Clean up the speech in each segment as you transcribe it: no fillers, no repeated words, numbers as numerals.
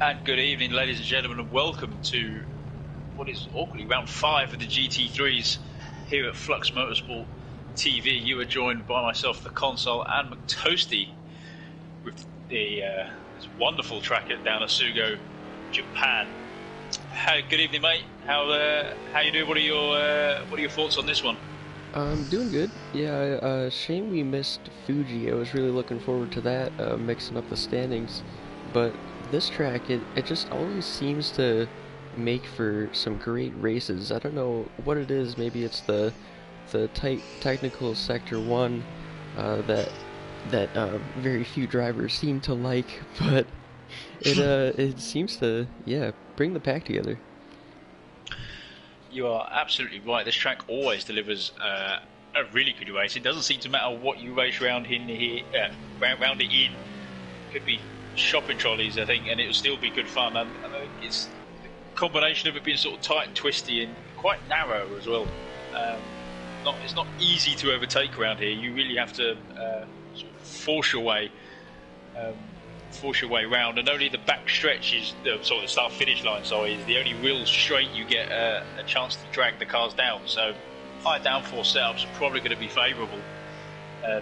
And good evening, ladies and gentlemen, and welcome to what is awkwardly round 5 of the GT3s here at Flux Motorsport TV. You are joined by myself, the console, and McToasty with the this wonderful track down at Sugo, Japan. Good evening, mate. How you doing? What are your thoughts on this one? I'm doing good. Yeah, shame we missed Fuji. I was really looking forward to that, mixing up the standings. But this track, it just always seems to make for some great races. I don't know what it is. Maybe it's the tight technical sector 1 that very few drivers seem to like, but it seems to bring the pack together. You are absolutely right. This track always delivers a really good race. It doesn't seem to matter what you race round it in. Could be shopping trolleys, I think, and it'll still be good fun. And I think it's the combination of it being sort of tight and twisty and quite narrow as well. It's not easy to overtake around here. You really have to sort of force your way round, and only the back stretch is the sort of start-finish line. Is the only real straight you get a chance to drag the cars down. So high downforce setups are probably going to be favourable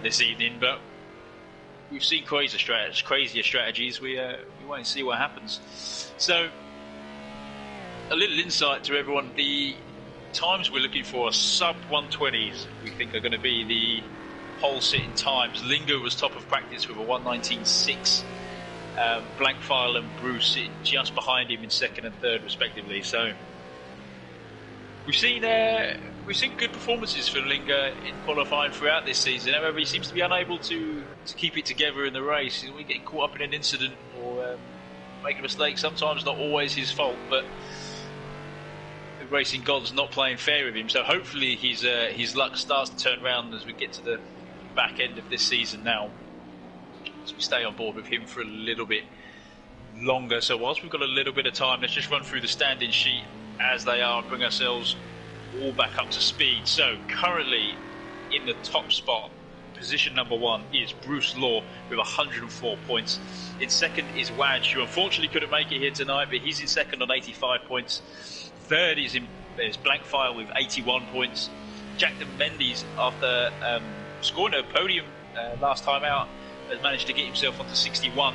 this evening, but we've seen crazier strategies. We won't see what happens. So a little insight to everyone: the times we're looking for are sub 120s. We think are going to be the pole sitting times. Lingo was top of practice with a 119.6. Blankfile and Bruce sitting just behind him in second and third respectively. So we've seen good performances from Lingo in qualifying throughout this season. However, he seems to be unable to keep it together in the race. We get caught up in an incident or make a mistake. Sometimes not always his fault, but the racing god's not playing fair with him. So hopefully his luck starts to turn around as we get to the back end of this season now. So we stay on board with him for a little bit longer. So whilst we've got a little bit of time, let's just run through the standing sheet as they are and bring ourselves all back up to speed. So currently in the top spot, position number 1 is Bruce Law with 104 points. In second is Wadge, who unfortunately couldn't make it here tonight, but he's in second on 85 points. Third is Blankfire with 81 points. Jack Mendes, after scoring a podium last time out, has managed to get himself onto 61.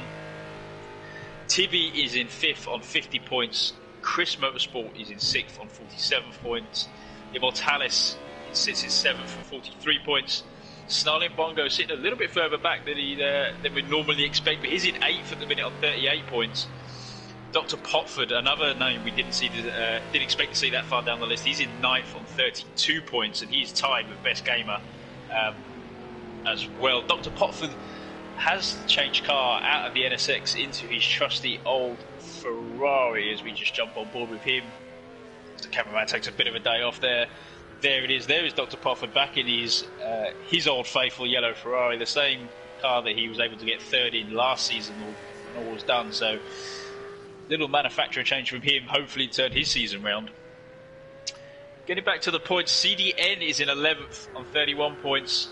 Tibby is in 5th on 50 points. Chris Motorsport is in 6th on 47 points. Immortalis sits in 7th on 43 points. Snarling Bongo sitting a little bit further back than we'd normally expect, but he's in 8th at the minute on 38 points. Dr. Potford, another name we didn't expect to see that far down the list, he's in 9th on 32 points, and he's tied with Best Gamer as well. Dr. Potford has changed car out of the NSX into his trusty old Ferrari as we just jump on board with him. The cameraman takes a bit of a day off there. There it is. There is Dr. Potford back in his old faithful yellow Ferrari, the same car that he was able to get third in last season when all was done. So little manufacturer change from him, hopefully turn his season round. Getting back to the points, CDN is in 11th on 31 points.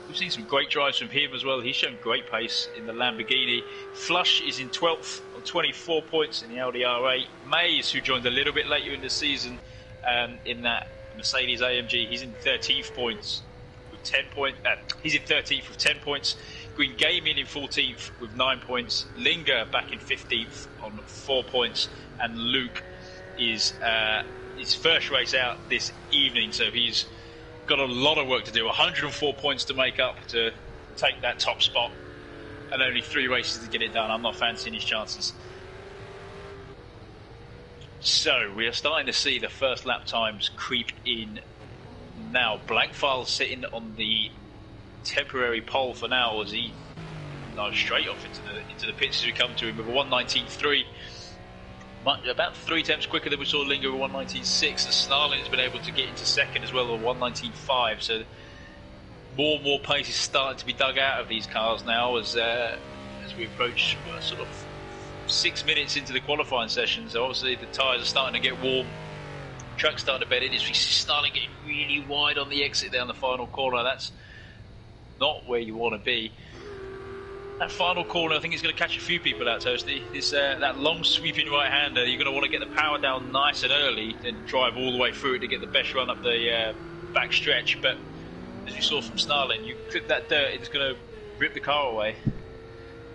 We've seen some great drives from him as well. He's shown great pace in the Lamborghini. Flush is in 12th on 24 points in the Audi R8. Mays, who joined a little bit later in the season in that Mercedes AMG, he's in 13th points with 10 points. He's in 13th with 10 points. Green Gaming in 14th with 9 points. Linger back in 15th on 4 points. And Luke is his first race out this evening, so he's got a lot of work to do. 104 points to make up to take that top spot, and only 3 races to get it done. I'm not fancying his chances. So we are starting to see the first lap times creep in now. Blankfile sitting on the temporary pole for now as he dives straight off into the pits as we come to him with a 119.3. About 3 attempts quicker than we saw Linger with 119.6. The Snarling has been able to get into second as well with 119.5. So more and more pace is starting to be dug out of these cars now as we approach sort of 6 minutes into the qualifying session. So obviously the tyres are starting to get warm. Track's starting to bed in. We see Snarling getting really wide on the exit there on the final corner. That's not where you want to be. That final corner, I think he's going to catch a few people out, Toasty. This that long sweeping right-hander, you're going to want to get the power down nice and early, then drive all the way through it to get the best run up the back stretch. But as you saw from Snarlin, you clip that dirt, it's going to rip the car away.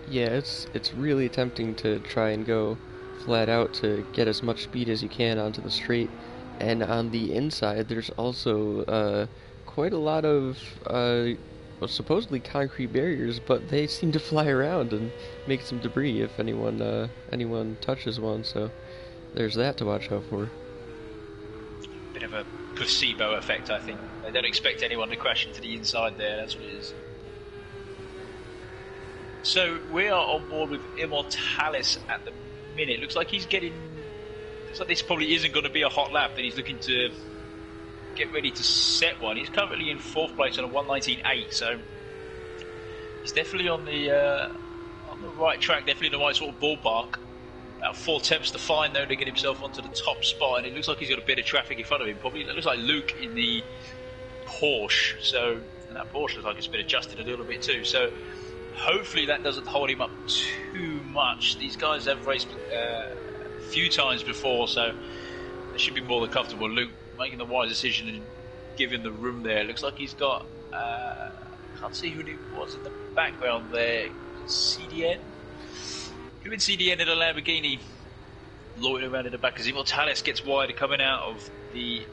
Yeah, it's really tempting to try and go flat out to get as much speed as you can onto the straight. And on the inside, there's also quite a lot of well, supposedly concrete barriers, but they seem to fly around and make some debris if anyone touches one. So there's that to watch out for. Bit of a placebo effect, I think. They don't expect anyone to crash into the inside there. That's what it is. So we are on board with eMotorsports at the minute. Looks like he's getting. Looks like this probably isn't going to be a hot lap. That he's looking to get ready to set one. He's currently in 4th place on a 1:19.8, so he's definitely on the right track, definitely in the right sort of ballpark. About 4 attempts to find though to get himself onto the top spot, and it looks like he's got a bit of traffic in front of him. Probably it looks like Luke in the Porsche, so and that Porsche looks like it's been adjusted a little bit too. So hopefully that doesn't hold him up too much. These guys have raced a few times before, so they should be more than comfortable. Luke making the wise decision and giving the room there. Looks like he's got can't see who it was in the background there. CDN? Could have been CDN in a Lamborghini loitering around in the back as eMotorsports gets wide coming out of the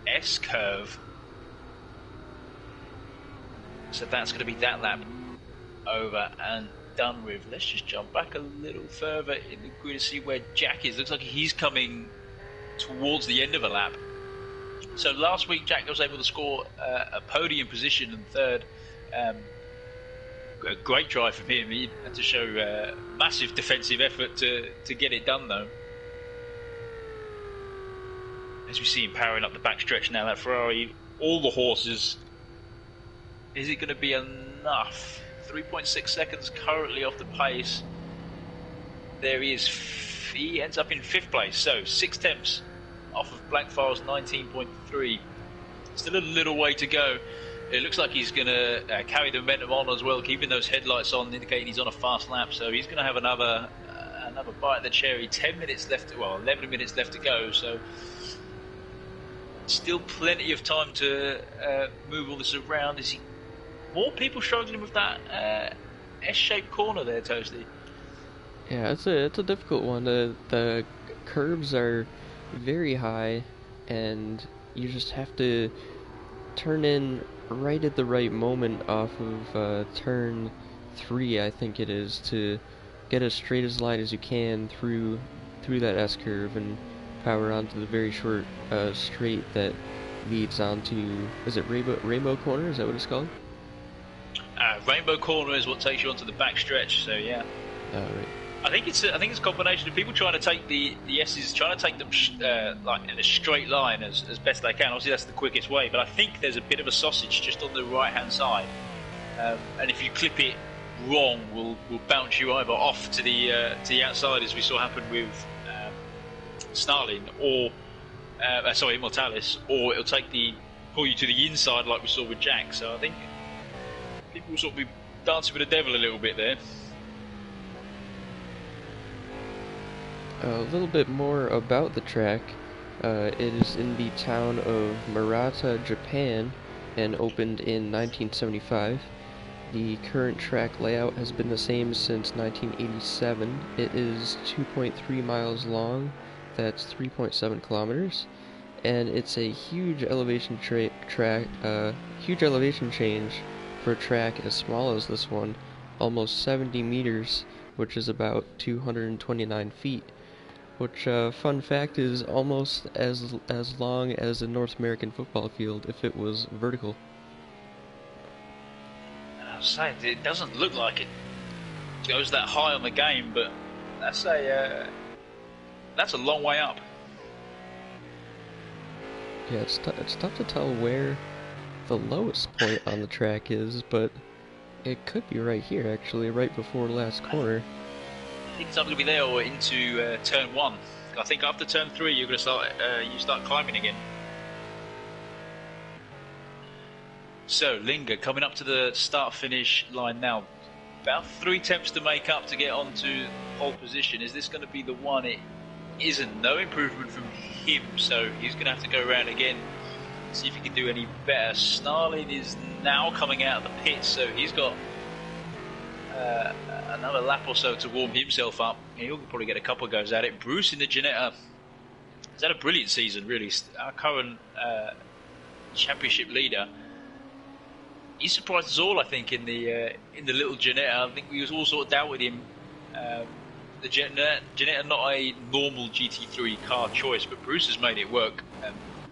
S curve. So that's going to be that lap over and done with. Let's just jump back a little further in the grid to see where Jack is. Looks like he's coming towards the end of a lap. So last week Jack was able to score a podium position in 3rd. A great drive from him. He had to show massive defensive effort to get it done though. As we see him powering up the back stretch now, that Ferrari, all the horses. Is it going to be enough? 3.6 seconds currently off the pace. There he is. He ends up in 5th place, so 6 attempts off of Blackfire's 19.3. Still a little way to go. It looks like he's going to carry the momentum on as well, keeping those headlights on, indicating he's on a fast lap. So he's going to have another bite of the cherry. 10 minutes left, well, 11 minutes left to go. So still plenty of time to move all this around. Is he more people struggling with that S-shaped corner there, Toasty? Yeah, it's a difficult one. The curbs are very high, and you just have to turn in right at the right moment off of turn 3, I think it is, to get as straight as line as you can through that S curve and power onto the very short straight that leads onto, is it Rainbow Corner? Is that what it's called? Rainbow Corner is what takes you onto the back stretch. So yeah. Oh, right. I think it's a combination of people trying to take the S's, trying to take them like in a straight line as best they can. Obviously, that's the quickest way. But I think there's a bit of a sausage just on the right hand side, and if you clip it wrong, will bounce you either off to the outside, as we saw happen with Snarlin, or eMotorsports, or it'll pull you to the inside like we saw with Jack. So I think people will sort of be dancing with the devil a little bit there. A little bit more about the track. It is in the town of Murata, Japan, and opened in 1975. The current track layout has been the same since 1987. It is 2.3 miles long, that's 3.7 kilometers, and it's a huge elevation huge elevation change for a track as small as this one, almost 70 meters, which is about 229 feet. Which, fun fact, is almost as long as a North American football field if it was vertical. I was saying, it doesn't look like it goes that high on the game, but that's a long way up. Yeah, it's tough to tell where the lowest point on the track is, but it could be right here, actually, right before the last corner. I think it's either going to be there or into turn 1. I think after turn 3 you're going to start climbing again. So Linger coming up to the start-finish line now. about 3 attempts to make up to get onto pole position. Is this going to be the one? It isn't. No improvement from him, so he's going to have to go around again, see if he can do any better. Snarling is now coming out of the pits, so he's got another lap or so to warm himself up. He'll probably get a couple of goes at it. Bruce in the Ginetta has had a brilliant season, really. Our current championship leader. He surprised us all, I think, in the little Ginetta. I think we was all sort of down with him. The Ginetta not a normal GT3 car choice, but Bruce has made it work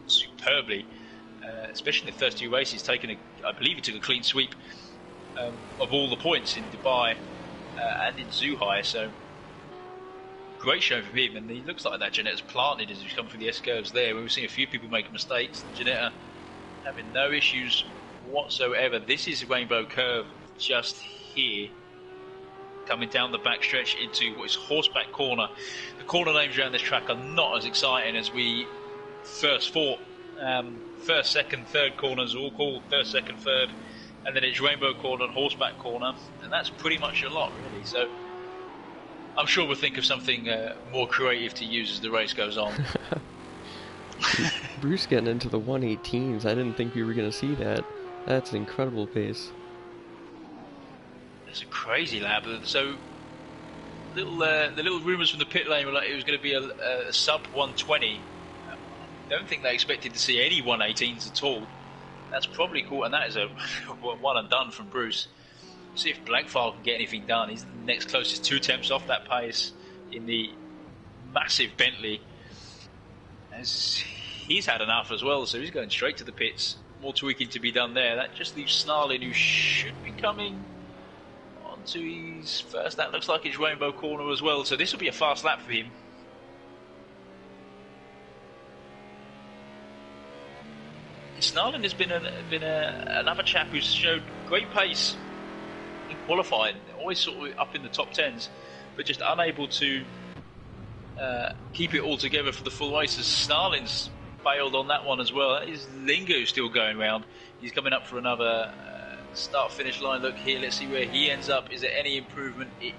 superbly, especially in the first 2 races. I believe he took a clean sweep of all the points in Dubai and in Zhuhai, so great show from him. And he looks like that Ginetta's planted as he's come through the S-curves there. We've seen a few people making mistakes. Ginetta having no issues whatsoever. This is Rainbow Curve just here, coming down the backstretch into what is Horseback Corner. The corner names around this track are not as exciting as we first thought. First, second, third corners all called first, second, third, and then it's Rainbow Corner and Horseback Corner, and that's pretty much a lot, really. So I'm sure we'll think of something more creative to use as the race goes on. Bruce getting into the 118s. I didn't think we were going to see that. That's an incredible pace. It's a crazy lap. So the little rumours from the pit lane were like it was going to be a sub 120. I don't think they expected to see any 118s at all. That's probably cool, and that is a one and done from Bruce. See if Blackfile can get anything done. He's the next closest 2 attempts off that pace in the massive Bentley. As he's had enough as well, so he's going straight to the pits. More tweaking to be done there. That just leaves Snarling, who should be coming onto his first. That looks like his Rainbow Corner as well, so this will be a fast lap for him. Snarling has been another chap who's showed great pace in qualifying, always sort of up in the top 10s, but just unable to keep it all together for the full races. Snarling's failed on that one as well. Is Lingo still going round? He's coming up for another start-finish line look here. Let's see where he ends up. Is there any improvement? It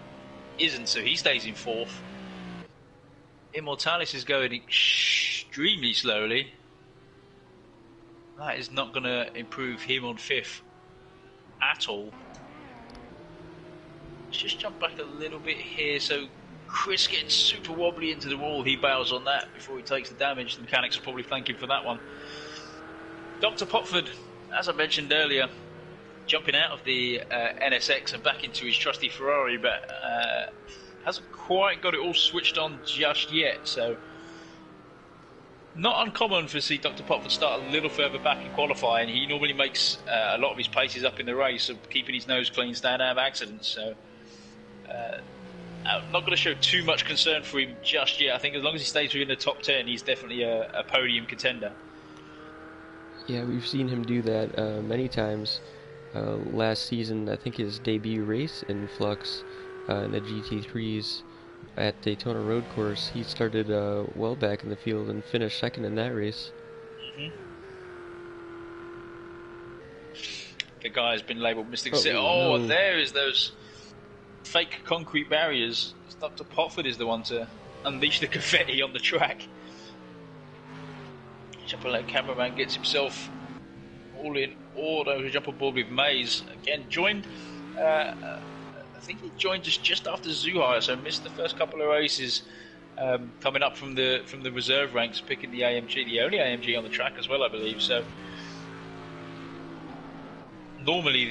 isn't, so he stays in 4th. Immortalis is going extremely slowly. That is not going to improve him on 5th at all. Let's just jump back a little bit here. So Chris gets super wobbly into the wall. He bails on that before he takes the damage. The mechanics will probably thank him for that one. Dr. Popford, as I mentioned earlier, jumping out of the NSX and back into his trusty Ferrari, but hasn't quite got it all switched on just yet. So not uncommon to see Dr. Popford start a little further back in qualifying. He normally makes a lot of his paces up in the race, so keeping his nose clean, staying out of accidents. So I'm not going to show too much concern for him just yet. I think as long as he stays within the top 10, he's definitely a podium contender. Yeah, we've seen him do that many times. Last season, I think his debut race in Flux in the GT3s at Daytona Road Course, he started well back in the field and finished second in that race. Mm-hmm. The guy has been labelled Mystic City. Oh, no. There is those fake concrete barriers. Dr. Popford is the one to unleash the confetti on the track. Jumper cameraman gets himself all in order to jump on board with Mays. Again, joined, I think he joined just after Zhuhai, so missed the first couple of races, coming up from the reserve ranks, picking the AMG, the only AMG on the track as well, I believe. So normally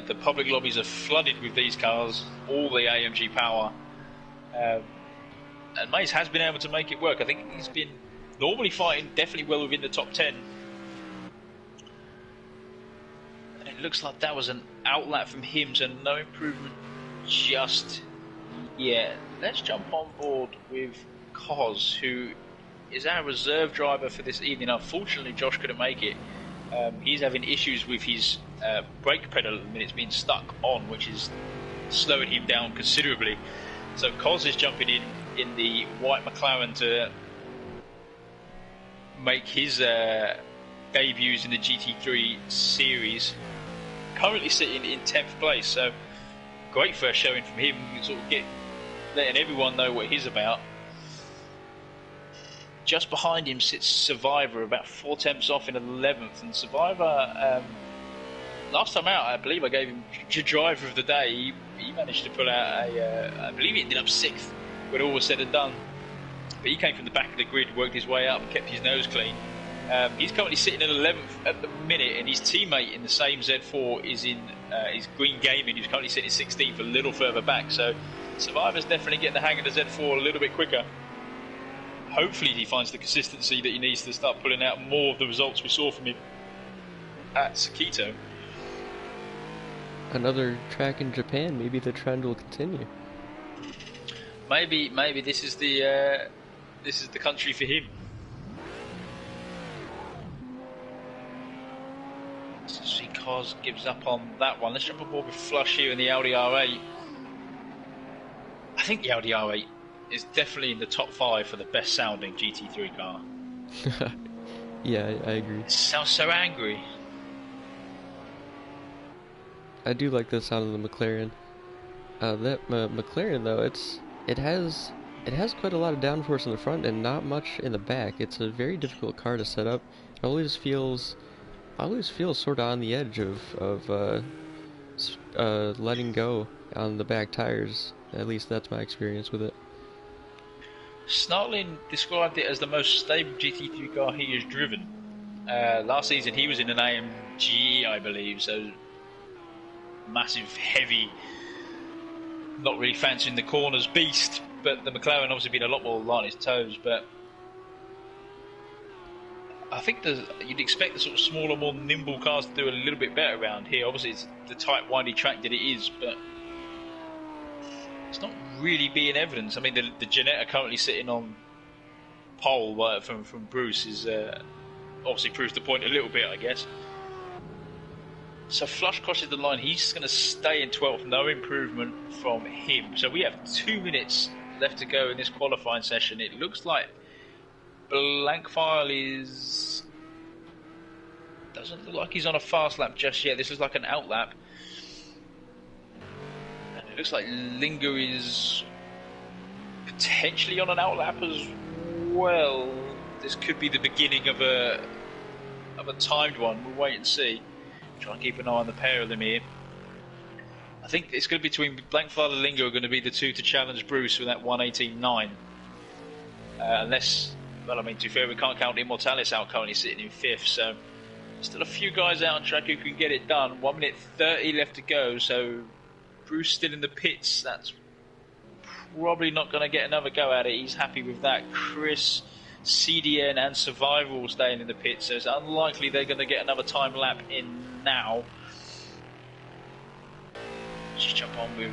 the public lobbies are flooded with these cars, all the AMG power, and Mays has been able to make it work. I think he's been normally fighting definitely well within the top 10. And it looks like that was an outlap from him, so no improvement just yet. Let's jump on board with Koz, who is our reserve driver for this evening. Unfortunately, Josh couldn't make it. He's having issues with his brake pedal at the minute. It's being stuck on, which is slowing him down considerably. So Koz is jumping in the white McLaren to make his debuts in the GT3 series. Currently sitting in 10th place, so great first showing from him, sort of letting everyone know what he's about. Just behind him sits Survivor, about 4 tenths off in 11th, and Survivor, last time out, I believe I gave him driver of the day. He managed to pull out I believe he ended up 6th when all was said and done. But he came from the back of the grid, worked his way up, kept his nose clean. He's currently sitting in 11th at the minute, and his teammate in the same Z4 is in his Green Gaming, who's currently sitting 16th, a little further back. So Survivor's definitely getting the hang of the Z4 a little bit quicker. Hopefully he finds the consistency that he needs to start pulling out more of the results we saw from him at Sakito. Another track in Japan, maybe the trend will continue. Maybe this is the country for him. Let's see, Cos gives up on that one. Let's jump on board with Flush here in the Audi R8. I think the Audi R8 is definitely in the top 5 for the best sounding GT3 car. Yeah, I agree. It sounds so angry. I do like the sound of the McLaren. That McLaren though, it has quite a lot of downforce in the front and not much in the back. It's a very difficult car to set up. It always feels sort of on the edge of letting go on the back tires. At least that's my experience with it. Snarlin described it as the most stable GT3 car he has driven. Last season he was in an AMG, I believe, so massive, heavy, not really fancying the corners beast, but the McLaren obviously been a lot more light on his toes. But I think you'd expect the sort of smaller, more nimble cars to do a little bit better around here. Obviously it's the tight, windy track that it is, but it's not really being evidence. I mean, the Ginetta currently sitting on pole from Bruce is obviously proves the point a little bit, I guess. So Flush crosses the line. He's going to stay in 12th. No improvement from him. So we have 2 minutes left to go in this qualifying session. It looks like Blankfile doesn't look like he's on a fast lap just yet. This is like an out lap. And it looks like Linger is potentially on an out lap as well. This could be the beginning of a timed one. We'll wait and see. Try and keep an eye on the pair of them here. I think it's going to be between Blankfile and Linger are going to be the two to challenge Bruce with that 1:18.9. Unless, well, I mean, to be fair, we can't count Immortalis out currently sitting in 5th, so still a few guys out on track who can get it done. 1 minute 30 left to go, so Bruce still in the pits. That's probably not going to get another go at it. He's happy with that. Chris, CDN and Survivor will staying in the pits, so it's unlikely they're going to get another time lap in now. Just jump on with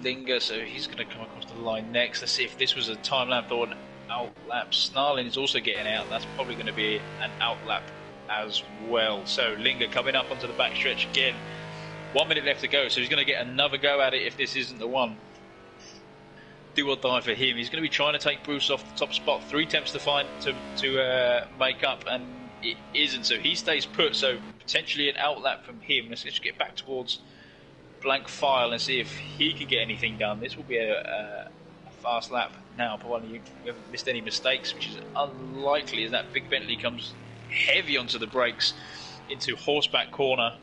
Linger, so he's going to come across the line next. Let's see if this was a time lap or an out lap. Snarlin is also getting out. That's probably going to be an out lap as well. So Linger coming up onto the backstretch again. 1 minute left to go, so he's going to get another go at it if this isn't the one. Do or die for him. He's going to be trying to take Bruce off the top spot. 3 attempts to make up, and it isn't. So he stays put. So potentially an out lap from him. Let's just get back towards Blankfile and see if he can get anything done. This will be a fast lap now, provided you haven't missed any mistakes, which is unlikely as that big Bentley comes heavy onto the brakes into horseback corner.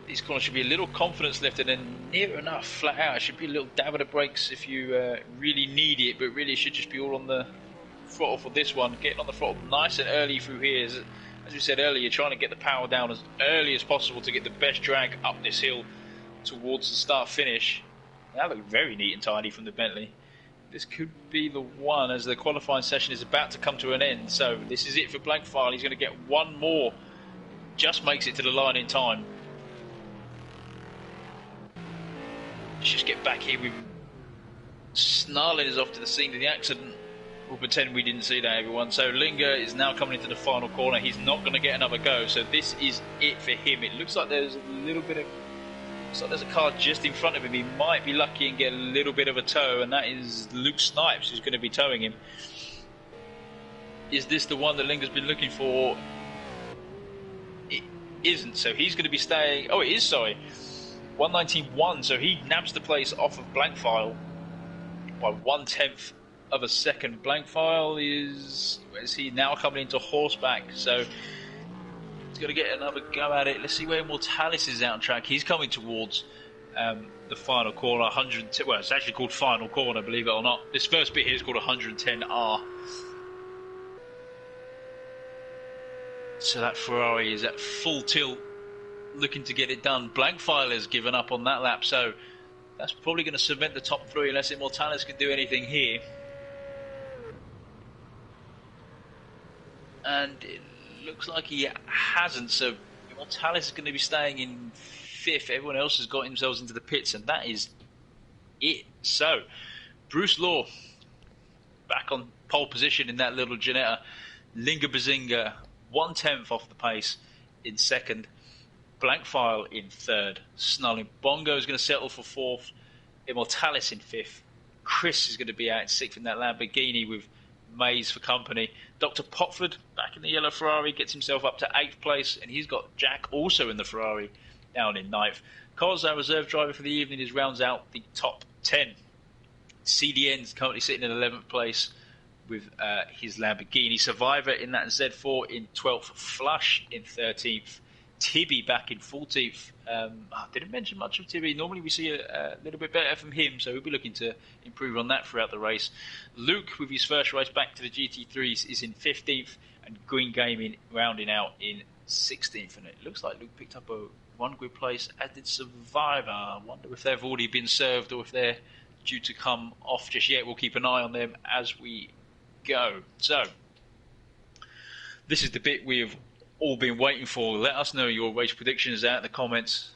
These corners should be a little confidence left, and then near enough flat out. It should be a little dab of the brakes if you really need it, but really it should just be all on the throttle for this one. Getting on the throttle nice and early through here. As we said earlier, trying to get the power down as early as possible to get the best drag up this hill towards the start finish. That looked very neat and tidy from the Bentley. This could be the one as the qualifying session is about to come to an end. So this is it for Blankfile. He's going to get one more. Just makes it to the line in time. Let's just get back here with Snarlin is off to the scene of the accident. We'll pretend we didn't see that, everyone. So Linger is now coming into the final corner. He's not going to get another go. So this is it for him. It looks like there's a little bit of... Looks like there's a car just in front of him. He might be lucky and get a little bit of a tow, and that is Luke Snipes who's going to be towing him. Is this the one that Linger's been looking for? It isn't, so he's going to be staying. Oh, it is, sorry. 119.1, so he nabs the place off of Blankfile by 1/10 of a second. Blankfile is he now coming into horseback, so he's got to get another go at it. Let's see where Mortalis is out on track. He's coming towards the final corner, 110. Well, it's actually called final corner, believe it or not. This first bit here is called 110R. So that Ferrari is at full tilt, looking to get it done. Blankfile has given up on that lap, so that's probably going to cement the top three unless Immortalis can do anything here. And it looks like he hasn't, so Immortalis is going to be staying in 5th. Everyone else has got themselves into the pits, and that is it. So, Bruce Law back on pole position in that little Ginetta. Linga Bazinga 1/10 off the pace in 2nd. Blankfile in 3rd. Snarling Bongo is going to settle for 4th. Immortalis in 5th. Chris is going to be out in 6th in that Lamborghini with Mays for company. Dr. Potford back in the yellow Ferrari gets himself up to 8th place, and he's got Jack also in the Ferrari down in 9th. Cos, our reserve driver for the evening, is rounds out the top 10. CDN is currently sitting in 11th place with his Lamborghini. Survivor in that Z4 in 12th. Flush in 13th. Tibby back in 14th. I didn't mention much of Tibby. Normally we see a little bit better from him, so we'll be looking to improve on that throughout the race. Luke, with his first race back to the GT3s, is in 15th, and Green Gaming rounding out in 16th. And it looks like Luke picked up a 1 grid place, as did Survivor. I wonder if they've already been served or if they're due to come off just yet. We'll keep an eye on them as we go. So, this is the bit we've all been waiting for. Let us know your race predictions out in the comments.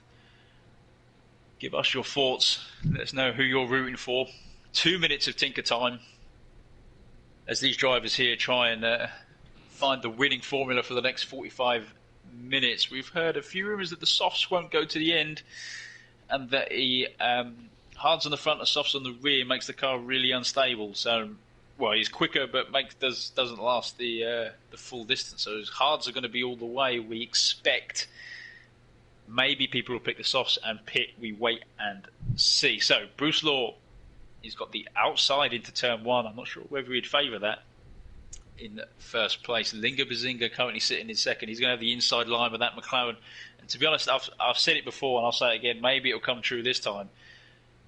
Give us your thoughts. Let us know who you're rooting for. 2 minutes of Tinker time as these drivers here try and find the winning formula for the next 45 minutes. We've heard a few rumours that the softs won't go to the end, and that the hards on the front and softs on the rear makes the car really unstable. So, well, he's quicker, but doesn't last the full distance. So his hards are going to be all the way. We expect maybe people will pick the softs and pit. We wait and see. So Bruce Law, he's got the outside into turn 1. I'm not sure whether he'd favour that in first place. Linga Bazinga currently sitting in 2nd. He's going to have the inside line with that McLaren. And to be honest, I've said it before and I'll say it again. Maybe it'll come true this time.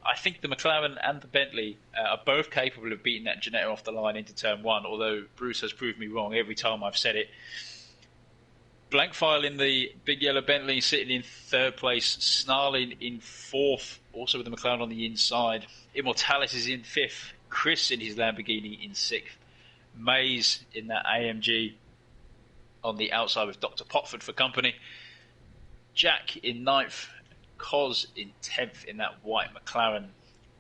I think the McLaren and the Bentley are both capable of beating that Ginetta off the line into turn 1, although Bruce has proved me wrong every time I've said it. Blankfile in the big yellow Bentley sitting in 3rd place. Snarling in 4th, also with the McLaren on the inside. Immortalis is in 5th. Chris in his Lamborghini in 6th. Mays in that AMG on the outside with Dr. Potford for company. Jack in 9th. Cos in 10th in that white McLaren.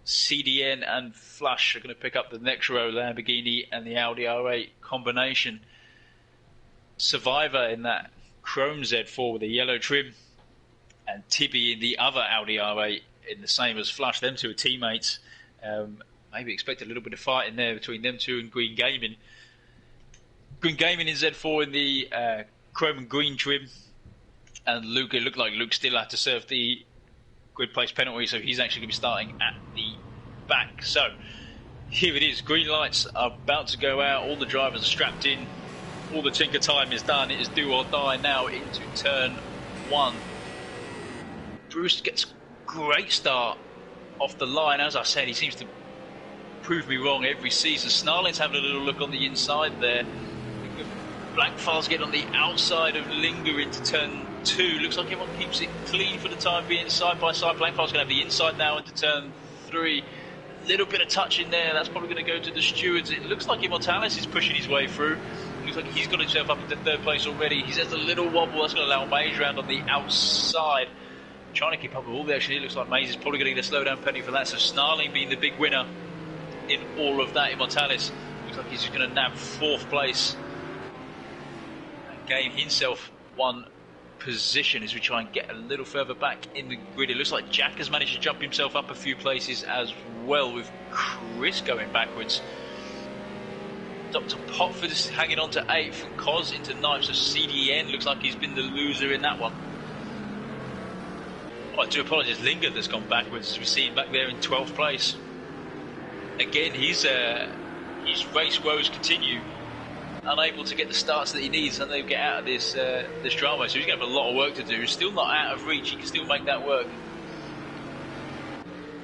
CDN and Flush are going to pick up the next row Lamborghini and the Audi R8 combination. Survivor in that chrome Z4 with a yellow trim, and Tibby in the other Audi R8 in the same as Flush. Them two are teammates. Maybe expect a little bit of fight in there between them two and Green Gaming. Green Gaming in Z4 in the chrome and green trim. And Luke, it looked like Luke still had to serve the grid place penalty, so he's actually going to be starting at the back. So here it is. Green lights are about to go out. All the drivers are strapped in. All the tinker time is done. It is do or die now into turn 1. Bruce gets a great start off the line. As I said, he seems to prove me wrong every season. Snarling's having a little look on the inside there. Blankfile's getting on the outside of Linga into turn 2. Looks like everyone keeps it clean for the time being, side by side. Blankfile's going to have the inside now into turn 3. A little bit of touch in there. That's probably going to go to the stewards. It looks like Immortalis is pushing his way through. Looks like he's got himself up into 3rd place already. He has a little wobble. That's going to allow Mays round on the outside. Trying to keep up with all the action. It looks like Mays is probably going to get a slowdown penalty for that. So Snarling being the big winner in all of that. Immortalis looks like he's just going to nab 4th place and gain himself 1 position as we try and get a little further back in the grid. It looks like Jack has managed to jump himself up a few places as well, with Chris going backwards. Dr. Potford is hanging on to 8th and Cos into 9th, so CDN looks like he's been the loser in that one. I do apologise, Lingard has gone backwards, as we see him back there in 12th place. Again, his race woes continue, unable to get the starts that he needs, and they get out of this drama. So he's going to have a lot of work to do. Still not out of reach. He can still make that work.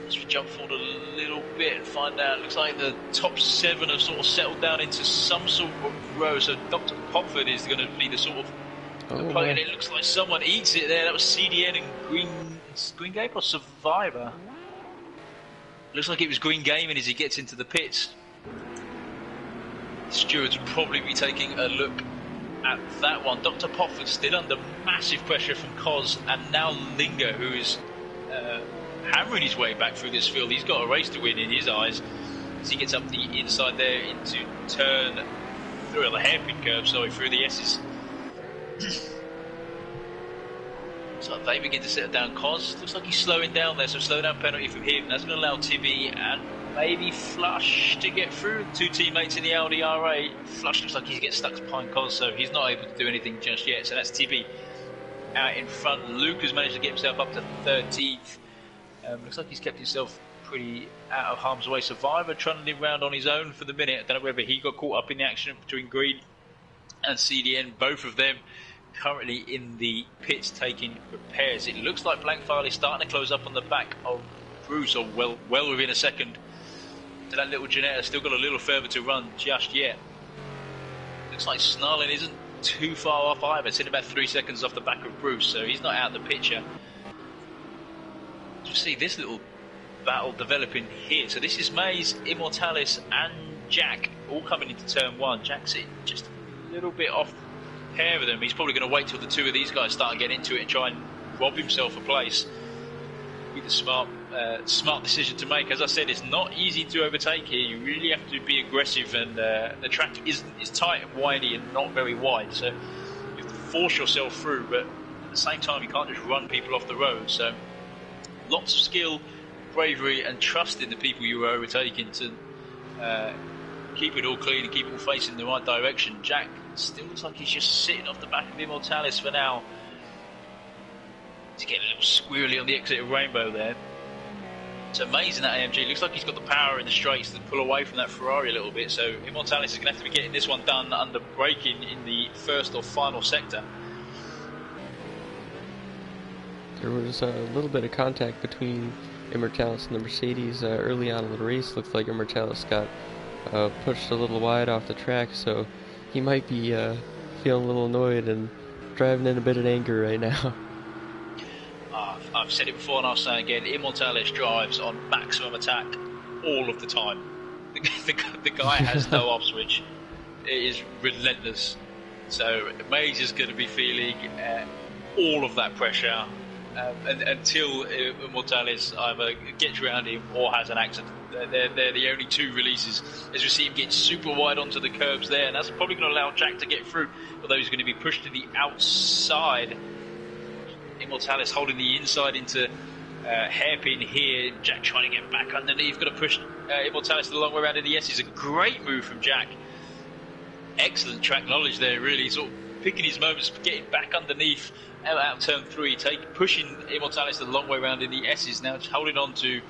Let's jump forward a little bit and find out. Looks like the top 7 have sort of settled down into some sort of row. So Dr. Popford is going to be the sort of play, and it looks like someone eats it there. That was CDN and Green Game or Survivor. Looks like it was Green Gaming as he gets into the pits. Stewards will probably be taking a look at that one. Dr. Popford still under massive pressure from Cos, and now Linger, who is hammering his way back through this field. He's got a race to win in his eyes as he gets up the inside there into turn through the hairpin curve, through the S's. So they begin to settle down. Cos looks like he's slowing down there, so slow down penalty from him. That's going to allow Tibby and maybe Flush to get through. 2 teammates in the Audi R8. Flush looks like he's getting stuck behind Cos, so he's not able to do anything just yet. So that's Tibby out in front. Luke has managed to get himself up to 13th. Looks like he's kept himself pretty out of harm's way. Survivor trundling around on his own for the minute. I don't know whether he got caught up in the action between Green and CDN. Both of them currently in the pits taking repairs. It looks like Blankfile is starting to close up on the back of Bruce, or well within a second. So that little Janetta still got a little further to run just yet. Looks like Snarling isn't too far off either. It's in about 3 seconds off the back of Bruce, so he's not out of the picture. You see this little battle developing here. So this is Maze, Immortalis and Jack all coming into turn 1. Jack's just a little bit off pair of them. He's probably going to wait till the 2 of these guys start getting into it and try and rob himself a place. Be the smart decision to make. As I said, it's not easy to overtake here. You really have to be aggressive, and the track is tight and windy and not very wide, so you have to force yourself through, but at the same time you can't just run people off the road. So lots of skill, bravery and trust in the people you are overtaking to keep it all clean and keep it all facing the right direction. Jack still looks like he's just sitting off the back of Immortalis for now. To get a little squirrely on the exit of Rainbow there. It's amazing that AMG. Looks like he's got the power in the straights to pull away from that Ferrari a little bit. So Immortalis is going to have to be getting this one done under braking in the first or final sector. There was a little bit of contact between Immortalis and the Mercedes early on in the race. Looks like Immortalis got pushed a little wide off the track, so he might be feeling a little annoyed and driving in a bit of anger right now. I've said it before and I'll say it again, Immortalis drives on maximum attack all of the time. The guy has no off switch. It is relentless. So Maze is going to be feeling all of that pressure until Immortalis either gets around him or has an accident. They're the only 2 releases, as we see him get super wide onto the curbs there, and that's probably going to allow Jack to get through, although he's going to be pushed to the outside. Immortalis holding the inside into hairpin here. Jack trying to get back underneath. Got to push Immortalis the long way around in the S. It's a great move from Jack. Excellent track knowledge there, really. Sort of picking his moments, getting back underneath out of turn 3, pushing Immortalis the long way around in the S's. Now just holding on to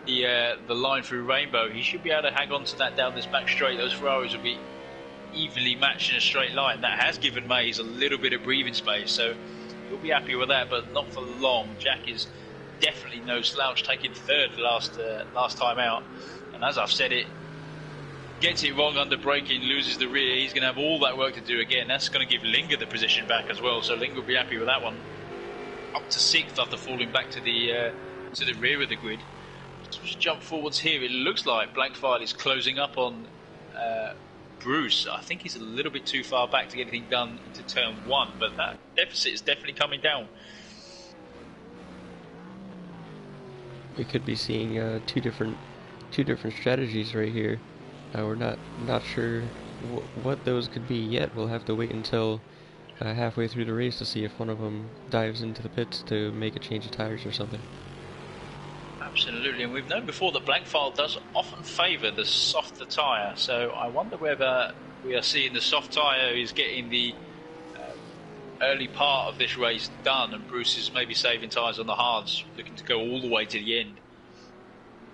the line through Rainbow. He should be able to hang on to that down this back straight. Those Ferraris will be evenly matched in a straight line. That has given Maze a little bit of breathing space, so he'll be happy with that, but not for long. Jack is definitely no slouch, taking 3rd last time out. And as I've said, it gets it wrong under braking, loses the rear. He's going to have all that work to do again. That's going to give Linger the position back as well, so Linger will be happy with that one. Up to 6th after falling back to the rear of the grid. Just jump forwards here. It looks like Blankfile is closing up on Bruce. I think he's a little bit too far back to get anything done into turn 1, but that deficit is definitely coming down. We could be seeing two different strategies right here. We're not sure what those could be yet. We'll have to wait until halfway through the race to see if one of them dives into the pits to make a change of tires or something. Absolutely, and we've known before that Blankfile does often favour the softer tyre, so I wonder whether we are seeing the soft tyre is getting the early part of this race done, and Bruce is maybe saving tyres on the hards, looking to go all the way to the end.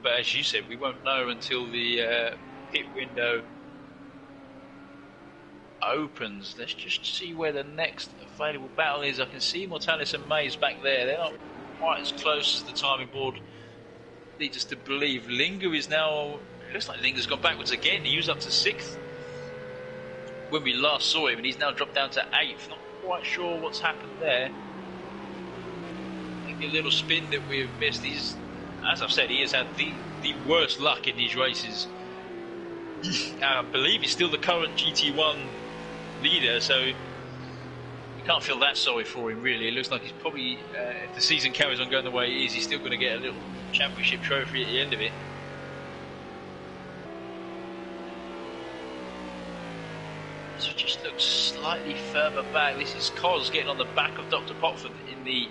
But as you said, we won't know until the pit window opens. Let's just see where the next available battle is. I can see Mortalis and Mays back there. They're not quite as close as the timing board leads us to believe. Linger is now, looks like Linger's gone backwards again. He was up to 6th when we last saw him, and he's now dropped down to 8th. Not quite sure what's happened there. I think the little spin that we've missed, as I've said, he has had the worst luck in these races. I believe he's still the current GT1 leader, so you can't feel that sorry for him, really. It looks like he's probably, if the season carries on going the way it is, he's still going to get a little championship trophy at the end of it. So it just looks slightly further back. This is Cos getting on the back of Dr. Potford in the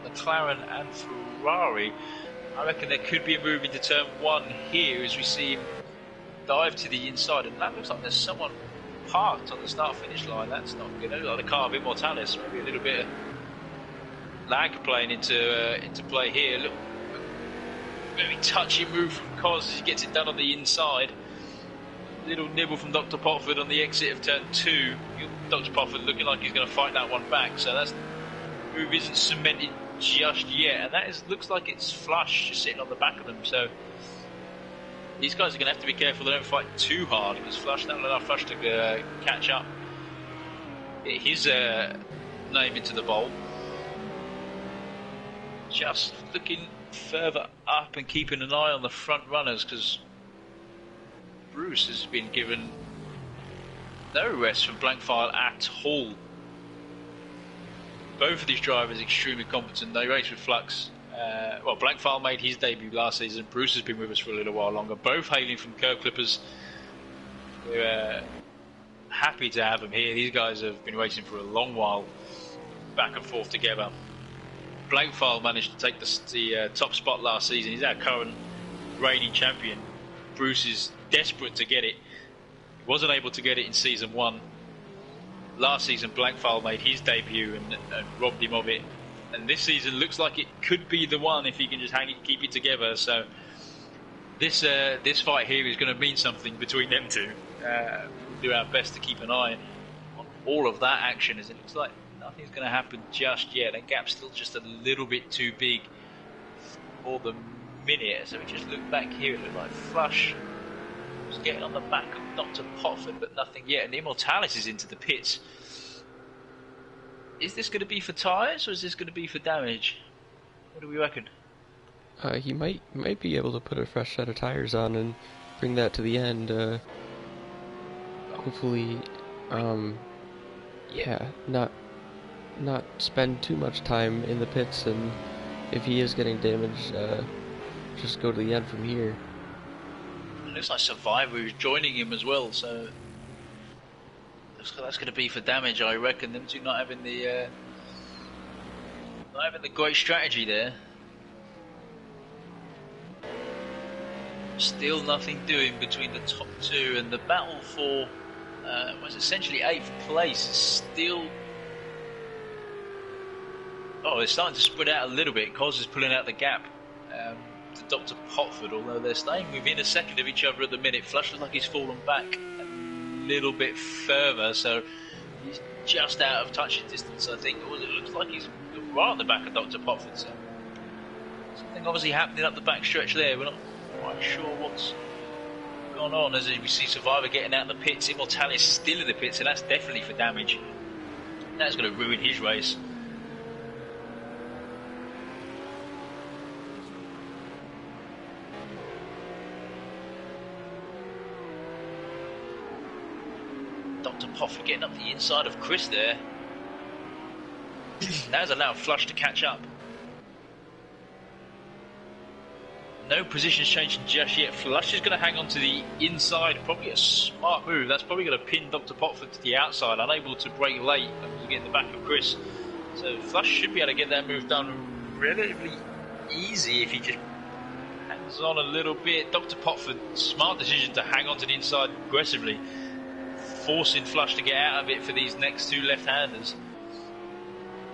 McLaren and Ferrari. I reckon there could be a move into turn 1 here as we see him dive to the inside, and that looks like there's someone parked on the start-finish line. That's not good. It looks like the car of Immortalis. Maybe a little bit of lag playing into play here. Look, very touchy move from Cos as he gets it done on the inside. Little nibble from Dr. Potford on the exit of turn 2. Dr. Potford looking like he's going to fight that one back, so that move isn't cemented just yet, and that looks like it's Flush just sitting on the back of them. So these guys are going to have to be careful they don't fight too hard, because Flush, that'll allow Flush to catch up, get his name into the bowl. Just looking further up and keeping an eye on the front runners, because Bruce has been given no rest from blank file at all. Both of these drivers extremely competent. They race with Flux. Well, Blank File made his debut last season. Bruce has been with us for a little while longer. Both hailing from Curb Clippers. We're happy to have them here. These guys have been racing for a long while, back and forth together. Blank File managed to take the top spot last season. He's our current reigning champion. Bruce is desperate to get it. He wasn't able to get it in season 1. Last season, Blank File made his debut and robbed him of it. And this season looks like it could be the one if he can just keep it together. So this fight here is going to mean something between them two. We'll do our best to keep an eye on all of that action, as it looks like nothing's going to happen just yet. That gap's still just a little bit too big for the minute. So we just look back here. It looks like Flush was getting on the back of Dr. Potford, but nothing yet. And Immortalis is into the pits. Is this going to be for tyres, or is this going to be for damage? What do we reckon? He might be able to put a fresh set of tyres on and bring that to the end. Hopefully, yeah, not spend too much time in the pits, and if he is getting damaged, just go to the end from here. It looks like Survivor is joining him as well, so that's going to be for damage, I reckon. Them two not having the great strategy there. Still nothing doing between the top two, and the battle for was essentially 8th place is still. Oh, it's starting to spread out a little bit. Cos is pulling out the gap to Dr. Potford, although they're staying within a second of each other at the minute. Flush looks like he's fallen back a little bit further, so he's just out of touching distance, I think. It looks like he's right on the back of Dr. Potford, so something obviously happening up the back stretch there. We're not quite sure what's gone on, as we see Survivor getting out of the pits. Immortalis still in the pits, and that's definitely for damage. That's going to ruin his race. Dr. Potford getting up the inside of Chris there. That has allowed Flush to catch up. No positions changing just yet. Flush is going to hang on to the inside. Probably a smart move. That's probably going to pin Dr. Potford to the outside. Unable to brake late and get in the back of Chris. So Flush should be able to get that move done relatively easy if he just hangs on a little bit. Dr. Potford, smart decision to hang on to the inside aggressively. forcing Flush to get out of it for these next two left-handers.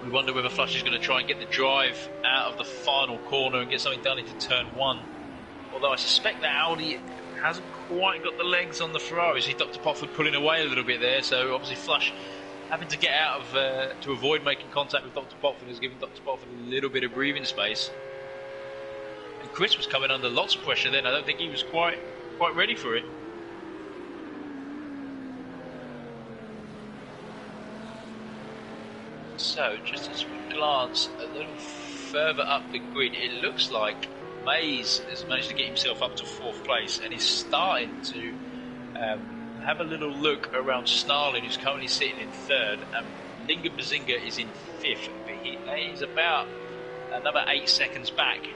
We wonder whether Flush is going to try and get the drive out of the final corner and get something done into turn one. Although I suspect that Audi hasn't quite got the legs on the Ferrari. See Dr. Potford pulling away a little bit there, so obviously Flush having to get out of to avoid making contact with Dr. Potford has given Dr. Potford a little bit of breathing space. And Chris was coming under lots of pressure then. I don't think he was quite ready for it. So, just as we glance a little further up the grid, it looks like Mays has managed to get himself up to 4th place and is starting to have a little look around Snarlin, who's currently sitting in 3rd, and Linga Bazinga is in 5th, but he's about another 8 seconds back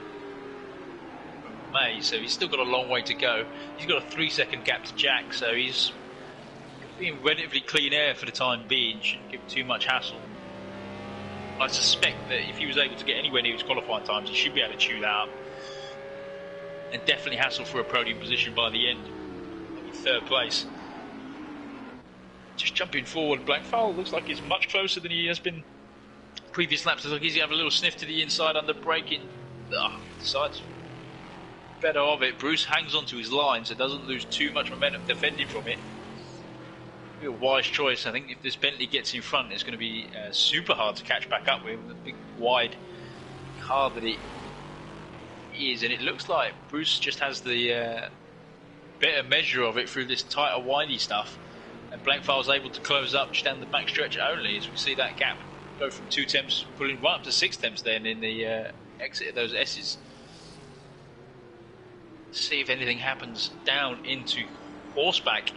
from Mays, so he's still got a long way to go. He's got a 3-second gap to Jack, so he's being relatively clean air for the time being, shouldn't give too much hassle. I suspect that if he was able to get anywhere near his qualifying times, he should be able to chew that up. And definitely hassle for a podium position by the end. Maybe 3rd place. Just jumping forward, Blackfowl looks like he's much closer than he has been previous laps. Looks like he's going to have a little sniff to the inside under braking. Decides better of it. Bruce hangs onto his line so doesn't lose too much momentum defending from it. A wise choice. I think if this Bentley gets in front, it's going to be super hard to catch back up with the big wide car that it is, and it looks like Bruce just has the better measure of it through this tighter windy stuff, and Blankfowl's able to close up just down the back stretch only, as we see that gap go from 2 temps pulling right up to 6 temps then in the exit of those S's. See if anything happens down into horseback.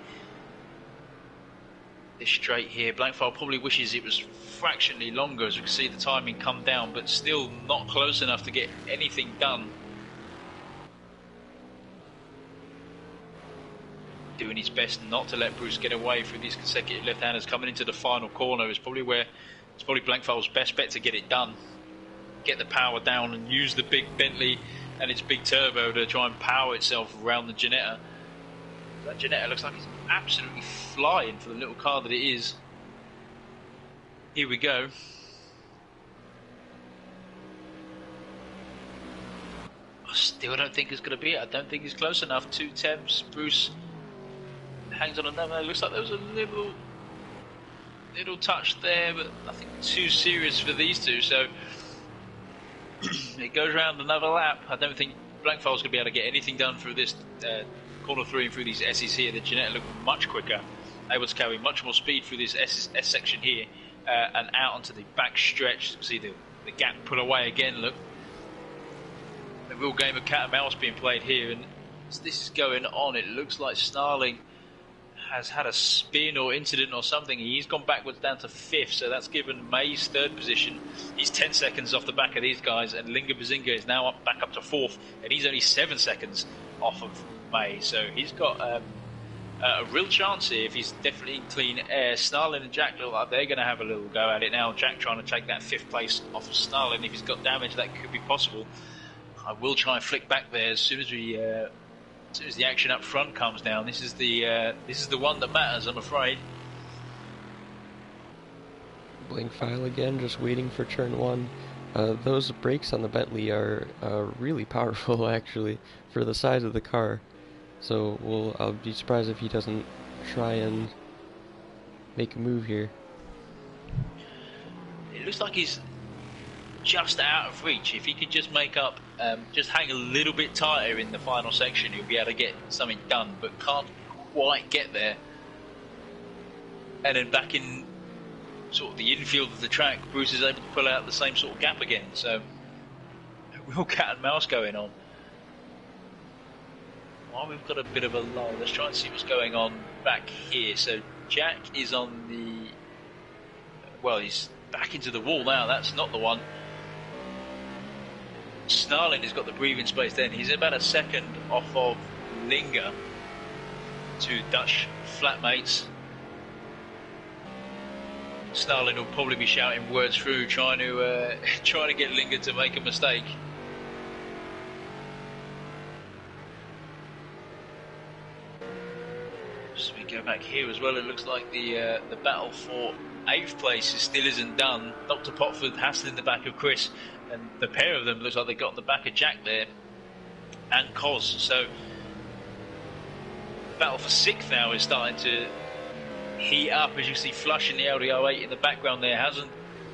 This straight here, Blankfowl probably wishes it was fractionally longer, as we can see the timing come down, but still not close enough to get anything done. Doing his best not to let Bruce get away through these consecutive left-handers. Coming into the final corner is probably where it's probably Blankfowl's best bet to get it done. Get the power down and use the big Bentley and its big turbo to try and power itself around the Ginetta. That Ginetta looks like it's absolutely flying for the little car that it is. Here we go. I still don't think it's going to be it. I don't think he's close enough. 2 temps. Bruce hangs on another. It looks like there was a little touch there, but nothing too serious for these two. So it goes around another lap. I don't think Blankfowl's going to be able to get anything done through this corner 3 and through these S's here. The Ginetta look much quicker, able to carry much more speed through this S section here and out onto the back stretch. See the gap put away again. Look, a real game of cat and mouse being played here, and as this is going on, it looks like Snarling has had a spin or incident or something. He's gone backwards down to 5th, so that's given Mays 3rd position. He's 10 seconds off the back of these guys, and Linga Bazinga is now back up to 4th, and he's only 7 seconds off of Mays. So he's got a real chance here if he's definitely in clean air. Snarling and Jack look like they're going to have a little go at it now. Jack trying to take that 5th place off of Snarling. If he's got damage, that could be possible. I will try and flick back there as soon as the action up front comes down. This is the one that matters, I'm afraid. Blink file again, just waiting for turn 1. Those brakes on the Bentley are really powerful, actually, for the size of the car. So I'll be surprised if he doesn't try and make a move here. It looks like he's just out of reach. If he could just make up, just hang a little bit tighter in the final section, he'll be able to get something done, but can't quite get there. And then back in sort of the infield of the track, Bruce is able to pull out the same sort of gap again. So a real cat and mouse going on. While we've got a bit of a lull, let's try and see what's going on back here. So Jack is on the, well, he's back into the wall now. That's not the one. Snarling has got the breathing space then. He's about a second off of Linga to Dutch flatmates. Snarling will probably be shouting words through, trying to get Linga to make a mistake. So we Go back here as well. It looks like the battle for 8th place still isn't done. Dr. Potford hassling the back of Chris, and the pair of them looks like they got on the back of Jack there and Cos. So the battle for 6th now is starting to heat up. As you see, Flush in the LDO8 in the background there hasn't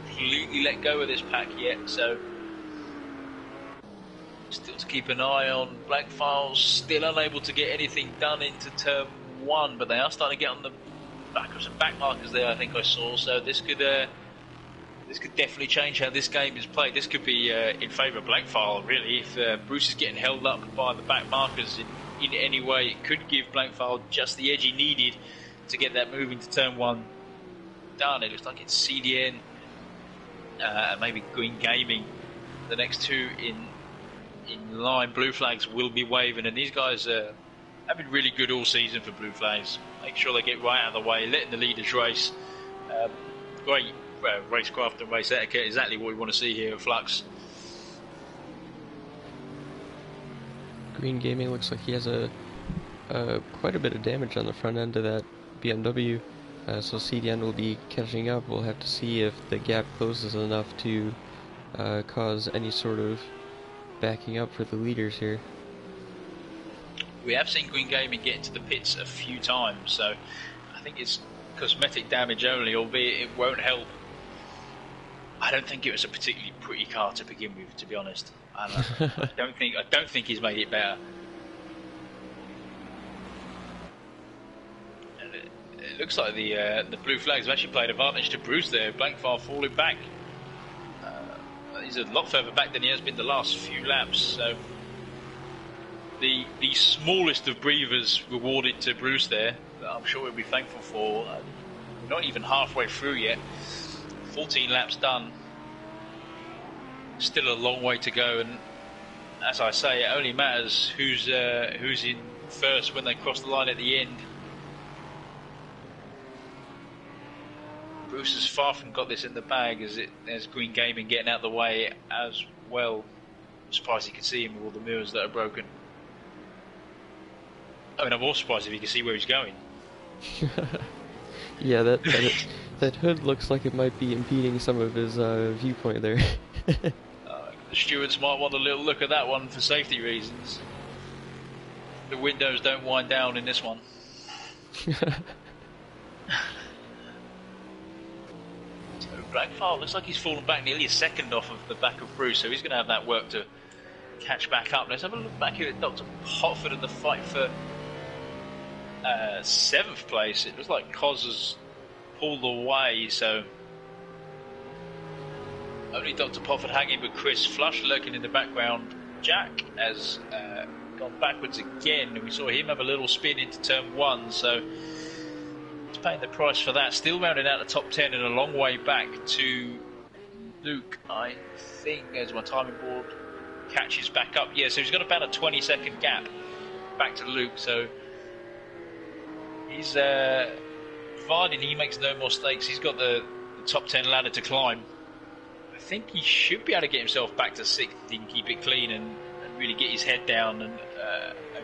completely let go of this pack yet. So still to keep an eye on. Black Files still unable to get anything done into turn 1, but they are starting to get on the back of some back markers there, I think I saw. So this could definitely change how this game is played. This could be in favour of Blankfile, really. If Bruce is getting held up by the back markers in any way, it could give Blankfile just the edge he needed to get that move into turn 1 done. It looks like it's CDN, maybe Green Gaming. The next two in line. Blue flags will be waving, and these guys have been really good all season for Blue flags. Make sure they get right out of the way, letting the leaders race. Great racecraft and race etiquette, exactly what we want to see here at Flux. Green Gaming looks like he has quite a bit of damage on the front end of that BMW, so CDN will be catching up. We'll have to see if the gap closes enough to cause any sort of backing up for the leaders here. We have seen Green Gaming get into the pits a few times, so I think it's cosmetic damage only, albeit it won't help. I don't think it was a particularly pretty car to begin with, to be honest. I don't think he's made it better. And it looks like the blue flags have actually played advantage to Bruce there. Blankfile falling back. He's a lot further back than he has been the last few laps. So the smallest of breathers rewarded to Bruce there. I'm sure he'll be thankful for. We're not even halfway through yet. 14 laps done. Still a long way to go, and as I say, it only matters who's in first when they cross the line at the end. Bruce has far from got this in the bag, as there's Green Gaming getting out of the way as well. I'm surprised you can see him with all the mirrors that are broken. I mean, I'm more surprised if you can see where he's going. Yeah, that hood looks like it might be impeding some of his viewpoint there. The stewards might want a little look at that one for safety reasons. The windows don't wind down in this one. So Blackfile looks like he's fallen back nearly a second off of the back of Bruce, so he's going to have that work to catch back up. Let's have a look back here at Dr. Potford and the fight for 7th place. It looks like Cos has pulled away, so only Dr. Potford hanging with Chris. Flush lurking in the background. Jack has gone backwards again, and we saw him have a little spin into turn 1, so he's paying the price for that. Still rounding out the top 10 and a long way back to Luke, I think, as my timing board catches back up. Yeah, so he's got about a 20-second gap back to Luke, so he's providing he makes no more mistakes. He's got the top 10 ladder to climb. I think he should be able to get himself back to 6th. He can keep it clean and really get his head down and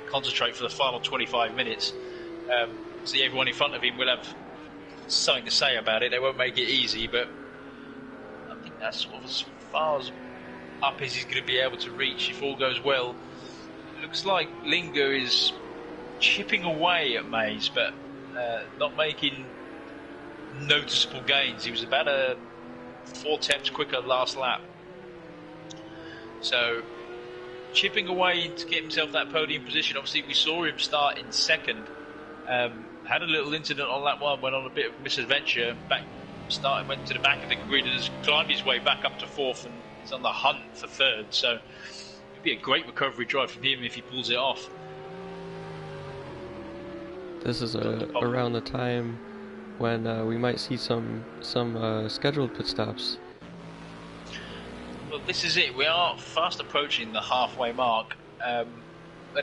concentrate for the final 25 minutes. See, everyone in front of him will have something to say about it. They won't make it easy, but I think that's sort of as far as up as he's going to be able to reach if all goes well. It looks like Linger is chipping away at Mays, but not making noticeable gains. He was about 4 tenths quicker last lap, so chipping away to get himself that podium position. Obviously we saw him start in 2nd, had a little incident on lap 1, went on a bit of misadventure, went to the back of the grid and has climbed his way back up to 4th and is on the hunt for 3rd, so it'd be a great recovery drive from him if he pulls it off. This is around the time when we might see some scheduled pit stops. Well, this is it. We are fast approaching the halfway mark, and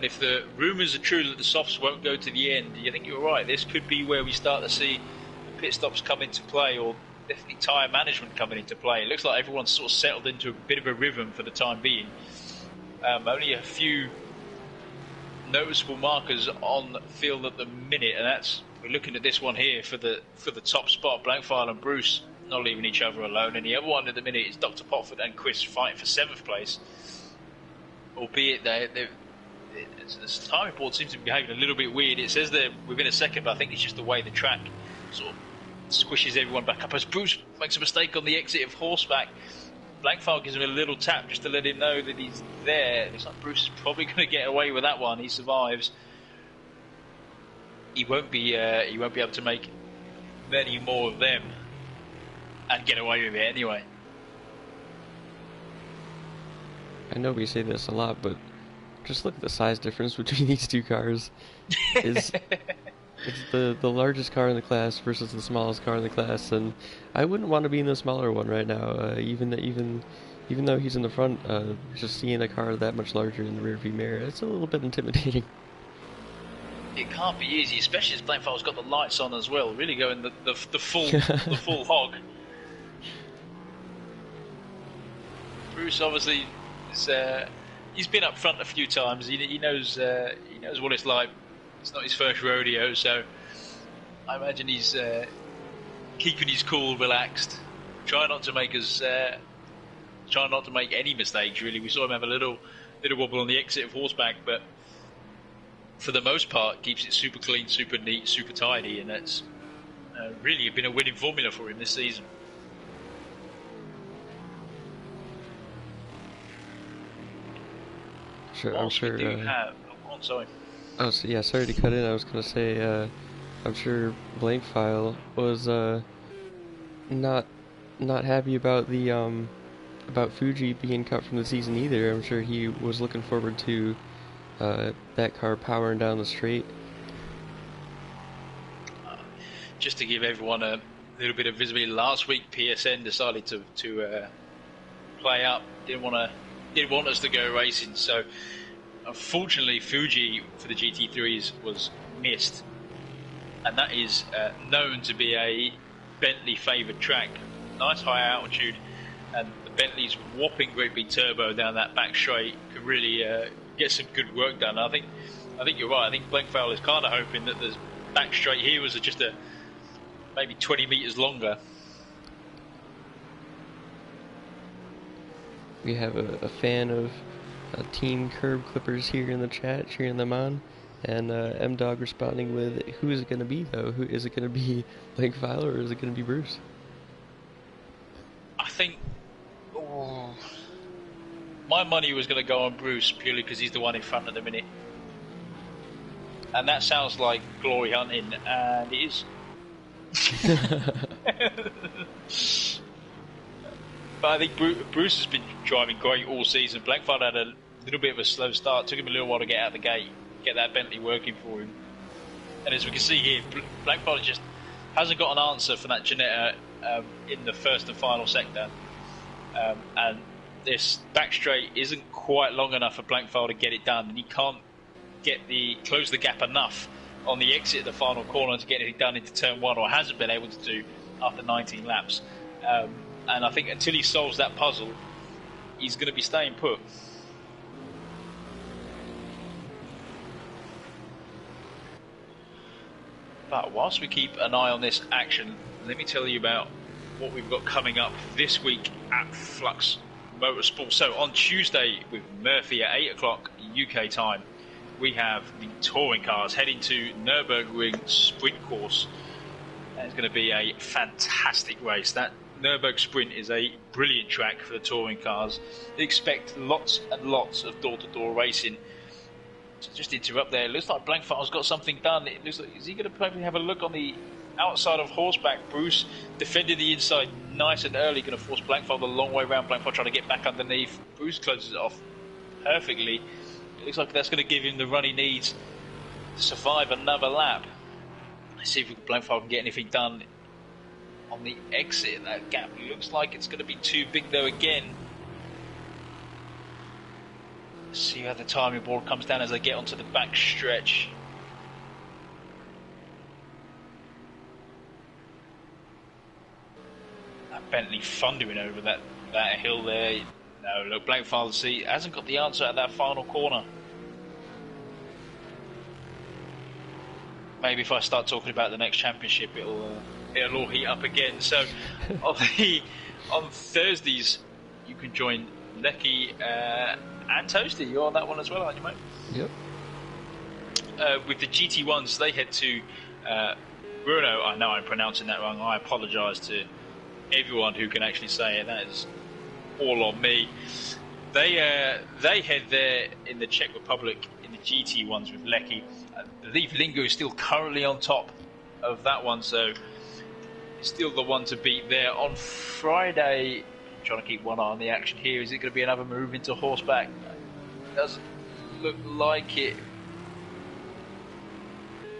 if the rumours are true that the softs won't go to the end, you think you're right. This could be where we start to see the pit stops come into play, or definitely tyre management coming into play. It looks like everyone's sort of settled into a bit of a rhythm for the time being. Only a few noticeable markers on field at the minute, and that's we're looking at this one here for the top spot. Blankfile and Bruce not leaving each other alone, and the other one at the minute is Dr. Potford and Chris fighting for 7th place. Albeit the time report seems to be behaving a little bit weird. It says they're within a second, but I think it's just the way the track sort of squishes everyone back up. As Bruce makes a mistake on the exit of Horseback, Blankfile gives him a little tap just to let him know that he's there. It looks like Bruce is probably going to get away with that one. He survives. He won't be able to make many more of them and get away with it anyway. I know we say this a lot, but just look at the size difference between these two cars. It's the largest car in the class versus the smallest car in the class, and I wouldn't want to be in the smaller one right now. Even though he's in the front, just seeing a car that much larger in the rearview mirror, it's a little bit intimidating. It can't be easy, especially as Blankfile's got the lights on as well, really going the full hog. Bruce obviously he's been up front a few times. He knows what it's like. It's not his first rodeo, so I imagine he's keeping his cool, relaxed, trying not to make any mistakes. Really, we saw him have a little wobble on the exit of Horseback, but for the most part, keeps it super clean, super neat, super tidy, and that's really been a winning formula for him this season. Sure, I'm sure. Sorry. Oh, so, yeah. Sorry to cut in. I was gonna say, I'm sure Blankfile was not happy about the about Fuji being cut from the season either. I'm sure he was looking forward to that car powering down the straight. Just to give everyone a little bit of visibility, last week PSN decided to play up. Didn't want us to go racing, so unfortunately Fuji for the GT3s was missed, and that is known to be a Bentley favoured track. Nice high altitude, and the Bentley's whopping great big turbo down that back straight could really get some good work done. I think you're right. I think Blankfile is kind of hoping that the back straight here was just maybe 20 metres longer. We have a fan of Team Curb Clippers here in the chat, cheering them on, and M-Dog responding with, who is it going to be, though? Who is it going to be, Blankfile, or is it going to be Bruce? I think my money was going to go on Bruce purely because he's the one in front at the minute. And that sounds like glory hunting, and it is. But I think Bruce has been driving great all season. Blankfile had a little bit of a slow start. Took him a little while to get out of the gate, get that Bentley working for him. And as we can see here, Blankfile just hasn't got an answer for that Ginetta in the first and final sector. And this back straight isn't quite long enough for Blankfile to get it done. And he can't close the gap enough on the exit of the final corner to get it done into turn 1, or hasn't been able to do after 19 laps. And I think until he solves that puzzle, he's going to be staying put. But whilst we keep an eye on this action, let me tell you about what we've got coming up this week at Flux Motorsport. So on Tuesday with Murphy at 8 o'clock UK time, we have the touring cars heading to Nürburgring Sprint Course. And it's going to be a fantastic race. That Nürburgring Sprint is a brilliant track for the touring cars. They expect lots and lots of door-to-door racing. So just to interrupt there, it looks like Blankfile's got something done. It looks like, is he going to probably have a look on the outside of Horseback? Bruce defended the inside nice and early, going to force Blankfile the long way around. Blankfile trying to get back underneath. Bruce closes it off perfectly. It looks like that's going to give him the run he needs to survive another lap. Let's see if Blankfile can get anything done on the exit. That gap looks like it's going to be too big though again. Let's see how the timing board comes down as they get onto the back stretch. That Bentley thundering over that hill there. No, look, Blankfile, see, hasn't got the answer at that final corner. maybe if I start talking about the next championship, it'll all heat up again. So on Thursdays, you can join Lecky and Toasty. You're on that one as well, aren't you, mate? Yep. With the GT1s, they head to Bruno. I know I'm pronouncing that wrong. I apologise to everyone who can actually say it. That is all on me. They head there in the Czech Republic in the GT1s with Lecky. I believe Lingo is still currently on top of that one, so still the one to beat there. On Friday, I'm trying to keep one eye on the action here. Is it going to be another move into horseback? Doesn't look like it.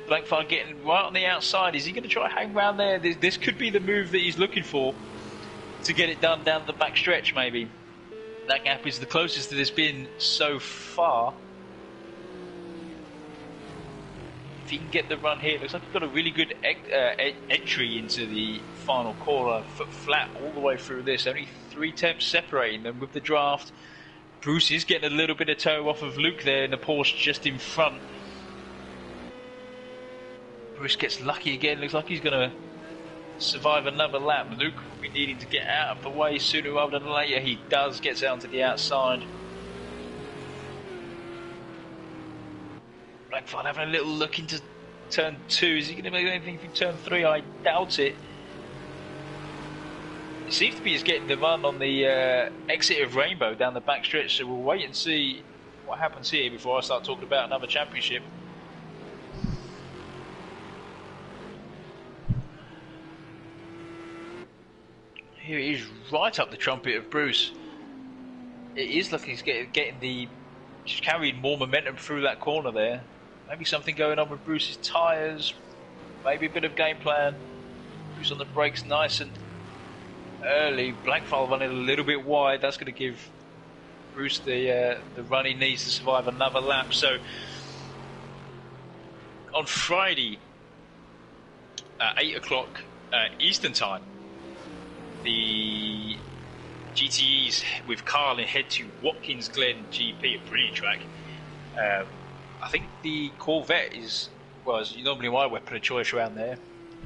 Blankfire getting right on the outside. Is he going to try to hang around there? This could be the move that he's looking for to get it done down the back stretch, maybe. That gap is the closest that it's been so far. If he can get the run here, it looks like he's got a really good entry into the final corner, foot flat all the way through this. Only 3 temps separating them with the draft. Bruce is getting a little bit of toe off of Luke there in the Porsche just in front. Bruce gets lucky again. Looks like he's going to survive another lap. Luke will be needing to get out of the way sooner rather than later. He does, gets out to the outside. Blackfire having a little look into turn 2. Is he going to make anything for turn 3? I doubt it. It seems to be he's getting the run on the exit of Rainbow down the back stretch, so we'll wait and see what happens here before I start talking about another championship. Here he is, right up the trumpet of Bruce. It is looking he's he's carrying more momentum through that corner there. Maybe something going on with Bruce's tyres. Maybe a bit of game plan. Bruce on the brakes nice and early. Blankfire running a little bit wide. That's going to give Bruce the run he needs to survive another lap. So on Friday at 8 o'clock Eastern time, the GTEs with Carl head to Watkins Glen GP, a brilliant track. I think the Corvette is normally my weapon of choice around there,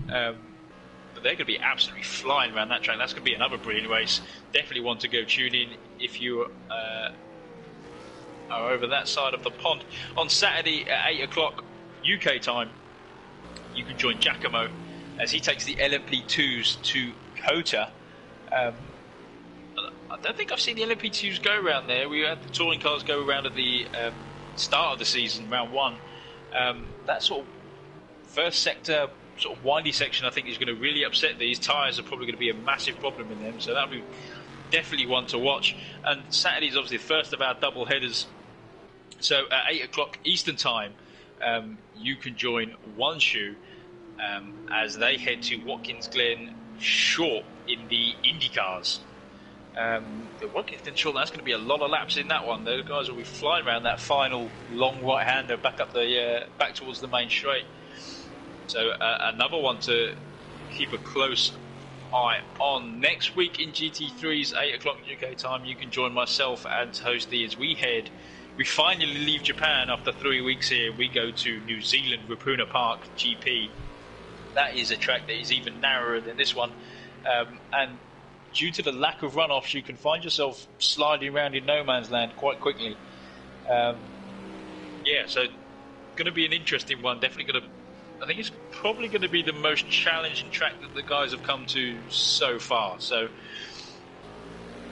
but they're going to be absolutely flying around that track. That's going to be another brilliant race. Definitely want to go tune in if you are over that side of the pond. On Saturday at 8 o'clock UK time, you can join Giacomo as he takes the LMP2s to Kota. I don't think I've seen the LMP2s go around there. We had the touring cars go around at the start of the season, round 1. That sort of first sector, sort of windy section, I think is going to really upset these. Tyres are probably going to be a massive problem in them, so that'll be definitely one to watch. And Saturday is obviously the first of our double headers. So at 8 o'clock Eastern time, you can join One Shoe as they head to Watkins Glen Short in the IndyCars. The Watkins Glen Short, that's going to be a lot of laps in that one. The guys will be flying around that final long right-hander back up the back towards the main straight. So another one to keep a close eye on. Next week in GT3's 8 o'clock UK time, you can join myself and Toasty as we finally leave Japan after 3 weeks here. We go to New Zealand, Rapuna Park GP. That is a track that is even narrower than this one, and due to the lack of runoffs, you can find yourself sliding around in no man's land quite quickly. So going to be an interesting one. Definitely I think it's probably going to be the most challenging track that the guys have come to so far. So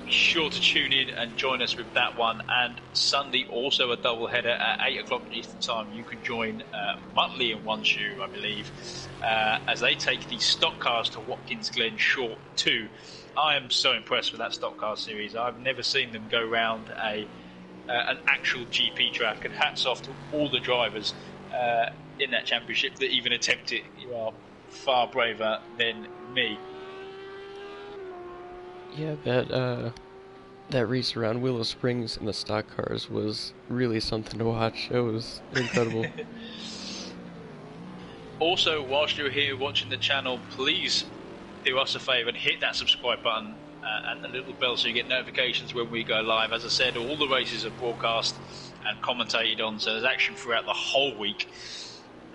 be sure to tune in and join us with that one. And Sunday, also a double header at 8 o'clock Eastern time. You can join Muttley and One Shoe, I believe, as they take the stock cars to Watkins Glen Short 2. I am so impressed with that stock car series. I've never seen them go round an actual GP track, and hats off to all the drivers in that championship that even attempt it. You are far braver than me. Yeah, that race around Willow Springs in the stock cars was really something to watch. It was incredible. Also, whilst you're here watching the channel, please do us a favour and hit that subscribe button and the little bell so you get notifications when we go live. As I said, all the races are broadcast and commentated on, so there's action throughout the whole week.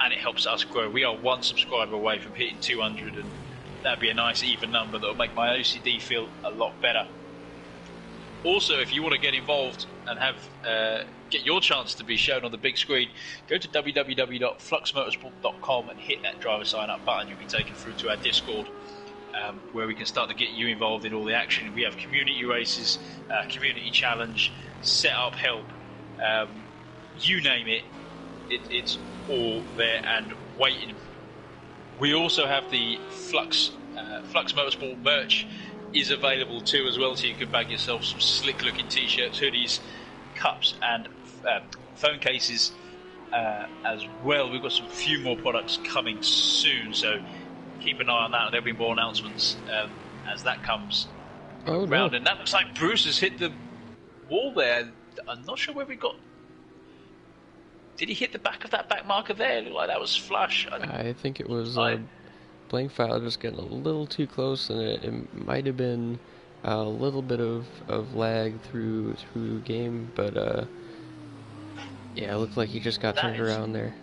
and it helps us grow. We are 1 subscriber away from hitting 200, and that'd be a nice even number that will make my OCD feel a lot better. Also, if you want to get involved and have get your chance to be shown on the big screen, go to www.fluxmotorsport.com and hit that driver sign up button. You'll be taken through to our Discord, where we can start to get you involved in all the action. We have community races, community challenge, setup help, you name it, it's all there and waiting. We also have the Flux Motorsport merch is available too as well, so you can bag yourself some slick looking t-shirts, hoodies, cups and phone cases as well. We've got some few more products coming soon, so keep an eye on that. There'll be more announcements as that comes around. No. And that looks like Bruce has hit the wall there. I'm not sure where we got. Did he hit the back of that back marker there? It looked like that was flush. I think it was blank file just getting a little too close, and it might have been a little bit of lag through game, but yeah, it looked like he just got turned around there.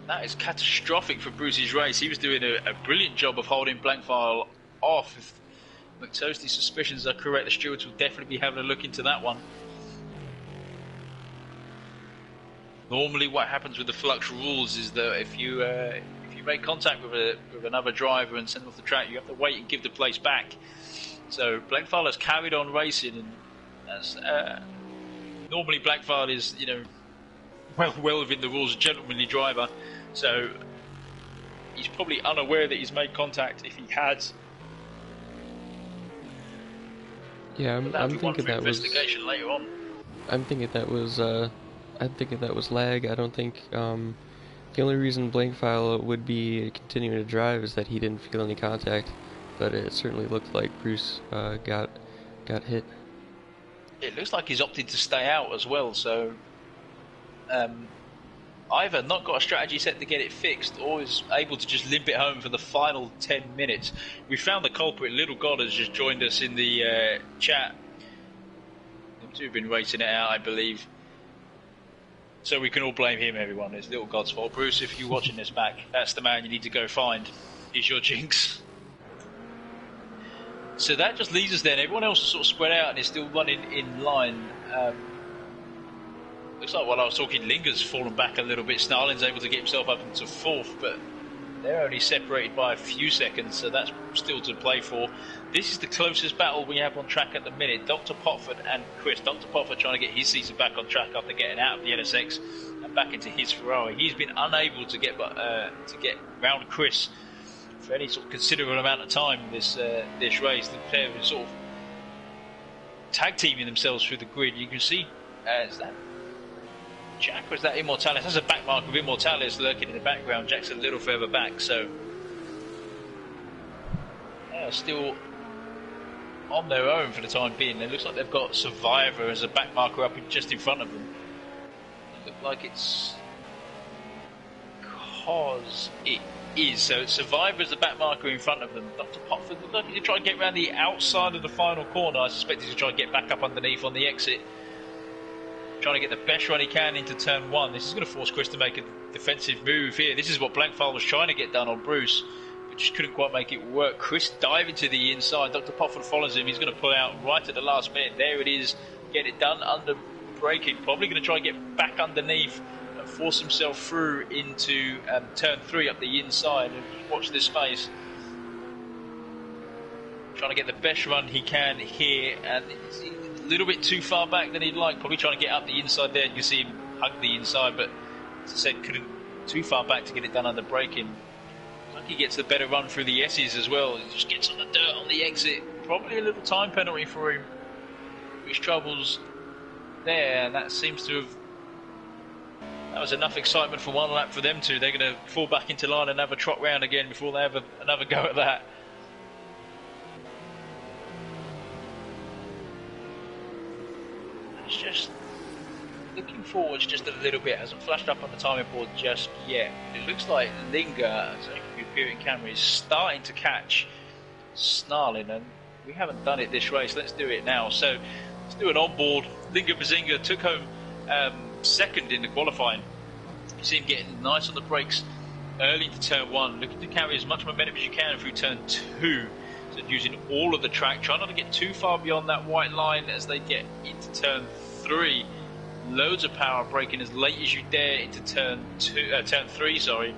That is catastrophic for Bruce's race. He was doing a brilliant job of holding blank file off. If McToasty's suspicions are correct, the stewards will definitely be having a look into that one. Normally what happens with the Flux rules is that if you make contact with another driver and send off the track, you have to wait and give the place back. So Blankfile has carried on racing, and as normally Blankfile is, you know, well within the rules, a gentlemanly driver. So he's probably unaware that he's made contact. If he had, yeah, I'm thinking that was investigation later on. I'm thinking that was lag. I don't think the only reason Blankfile would be continuing to drive is that he didn't feel any contact, but it certainly looked like Bruce got hit. It looks like he's opted to stay out as well, so either not got a strategy set to get it fixed, or is able to just limp it home for the final 10 minutes. We found the culprit. Little God has just joined us in the chat. Them two have been racing it out, I believe. So we can all blame him, everyone. It's Little God's fault. Bruce, if you're watching this back, that's the man you need to go find. He's your jinx. So that just leaves us then. Everyone else is sort of spread out and is still running in line. Looks like while I was talking, Linger's fallen back a little bit. Snarlin's able to get himself up into 4th, but they're only separated by a few seconds, so that's still to play for. This is the closest battle we have on track at the minute. Dr. Potford and Chris. Dr. Potford trying to get his season back on track after getting out of the NSX and back into his Ferrari. He's been unable to get round Chris for any sort of considerable amount of time this race. The pair have been sort of tag teaming themselves through the grid. You can see, is that Jack or is that Immortalis? That's a back mark of Immortalis lurking in the background. Jack's a little further back, so still on their own for the time being. It looks like they've got Survivor as a back marker up just in front of them. It looks like it's because it is. So Survivor is the back marker in front of them. Dr. Potford looks like he's trying to get around the outside of the final corner. I suspect he's going to try and get back up underneath on the exit. Trying to get the best run he can into turn 1. This is going to force Chris to make a defensive move here. This is what Blankfile was trying to get done on Bruce, but just couldn't quite make it work. Chris diving to the inside. Dr. Potford follows him. He's going to pull out right at the last minute. There it is. Get it done under braking. Probably going to try and get back underneath and force himself through into turn 3 up the inside. And watch this space. Trying to get the best run he can here, and it's a little bit too far back than he'd like. Probably trying to get up the inside there. You can see him hug the inside, but as I said, couldn't too far back to get it done under braking. Like he gets the better run through the S's as well. He just gets on the dirt on the exit. Probably a little time penalty for him, which troubles there, and that seems to have. That was enough excitement for one lap for them two. They're going to fall back into line and have a trot round again before they have another go at that. It's just looking forwards just a little bit. Hasn't flashed up on the timing board just yet. It looks like Linger, so your viewing camera, is starting to catch Snarlin, and we haven't done it this race. Let's do it now. So let's do an onboard. Linger Bazinga took home second in the qualifying. You see him getting nice on the brakes early into turn 1, looking to carry as much momentum as you can through turn 2. So using all of the track, try not to get too far beyond that white line as they get into turn 3. Loads of power, braking as late as you dare into turn 3. Sorry,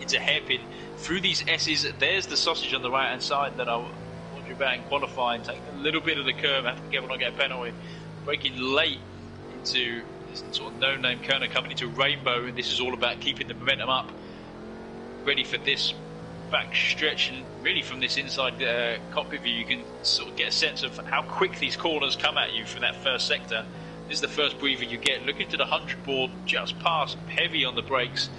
it's a hairpin through these S's. There's the sausage on the right hand side that I warned you about in qualifying. Taking a little bit of the curve, have to be careful not get a penalty. Braking late into this sort of no-name corner, coming into Rainbow, and this is all about keeping the momentum up, ready for this back stretch. And really from this inside cockpit view, you can sort of get a sense of how quick these corners come at you from that first sector. This is the first breather you get. Looking to the 100 board, just past, heavy on the brakes.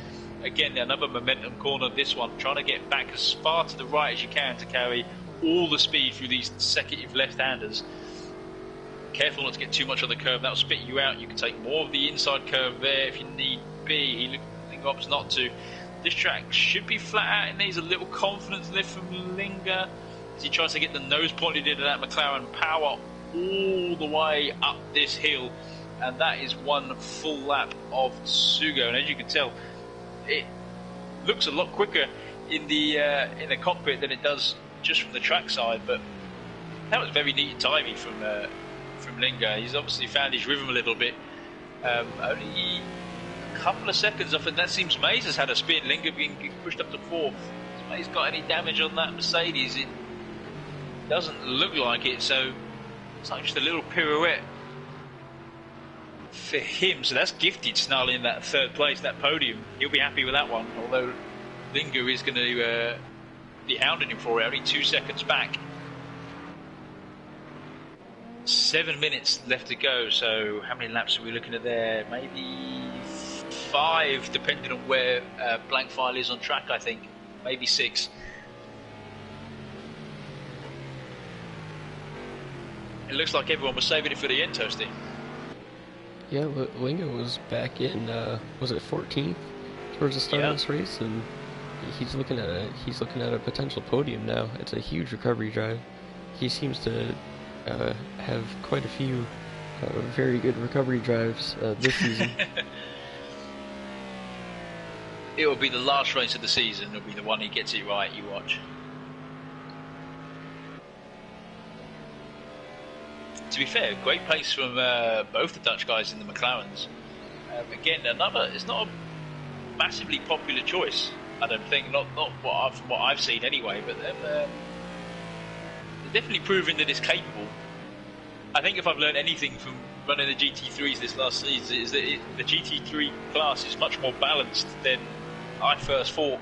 Again, another momentum corner, this one, trying to get back as far to the right as you can to carry all the speed through these consecutive left-handers. Careful not to get too much on the curve, that'll spit you out. You can take more of the inside curve there if you need be. He opts not to. This track should be flat out. It needs a little confidence lift from Linger as he tries to get the nose pointed into that McLaren. Power all the way up this hill, and that is one full lap of Sugo. And as you can tell, it looks a lot quicker in the cockpit than it does just from the track side. But that was very neat and timely from Linger. He's obviously found his rhythm a little bit. Only a couple of seconds off, and that seems Mays has had a spin. Linger being pushed up to 4th. Has Mays got any damage on that Mercedes? It doesn't look like it, so it's like just a little pirouette for him. So that's gifted Snarling in that 3rd place, that podium. He'll be happy with that one, although Linger is going to be hounding him for it, only 2 seconds back. 7 minutes left to go, so how many laps are we looking at there? Maybe 5, depending on where blank file is on track, I think. Maybe 6. It looks like everyone was saving it for the end, Toasty. Yeah, Linger was back in, was it 14th towards the start of this race, and he's looking at a potential podium now. It's a huge recovery drive. He seems to have quite a few very good recovery drives this season. It will be the last race of the season. It'll be the one he gets it right. You watch. To be fair, great pace from both the Dutch guys in the McLarens. Again, it's not a massively popular choice, I don't think. Not what I've seen anyway, but they're definitely proving that it's capable. I think if I've learned anything from running the GT3s this last season, is that the GT3 class is much more balanced than I first thought.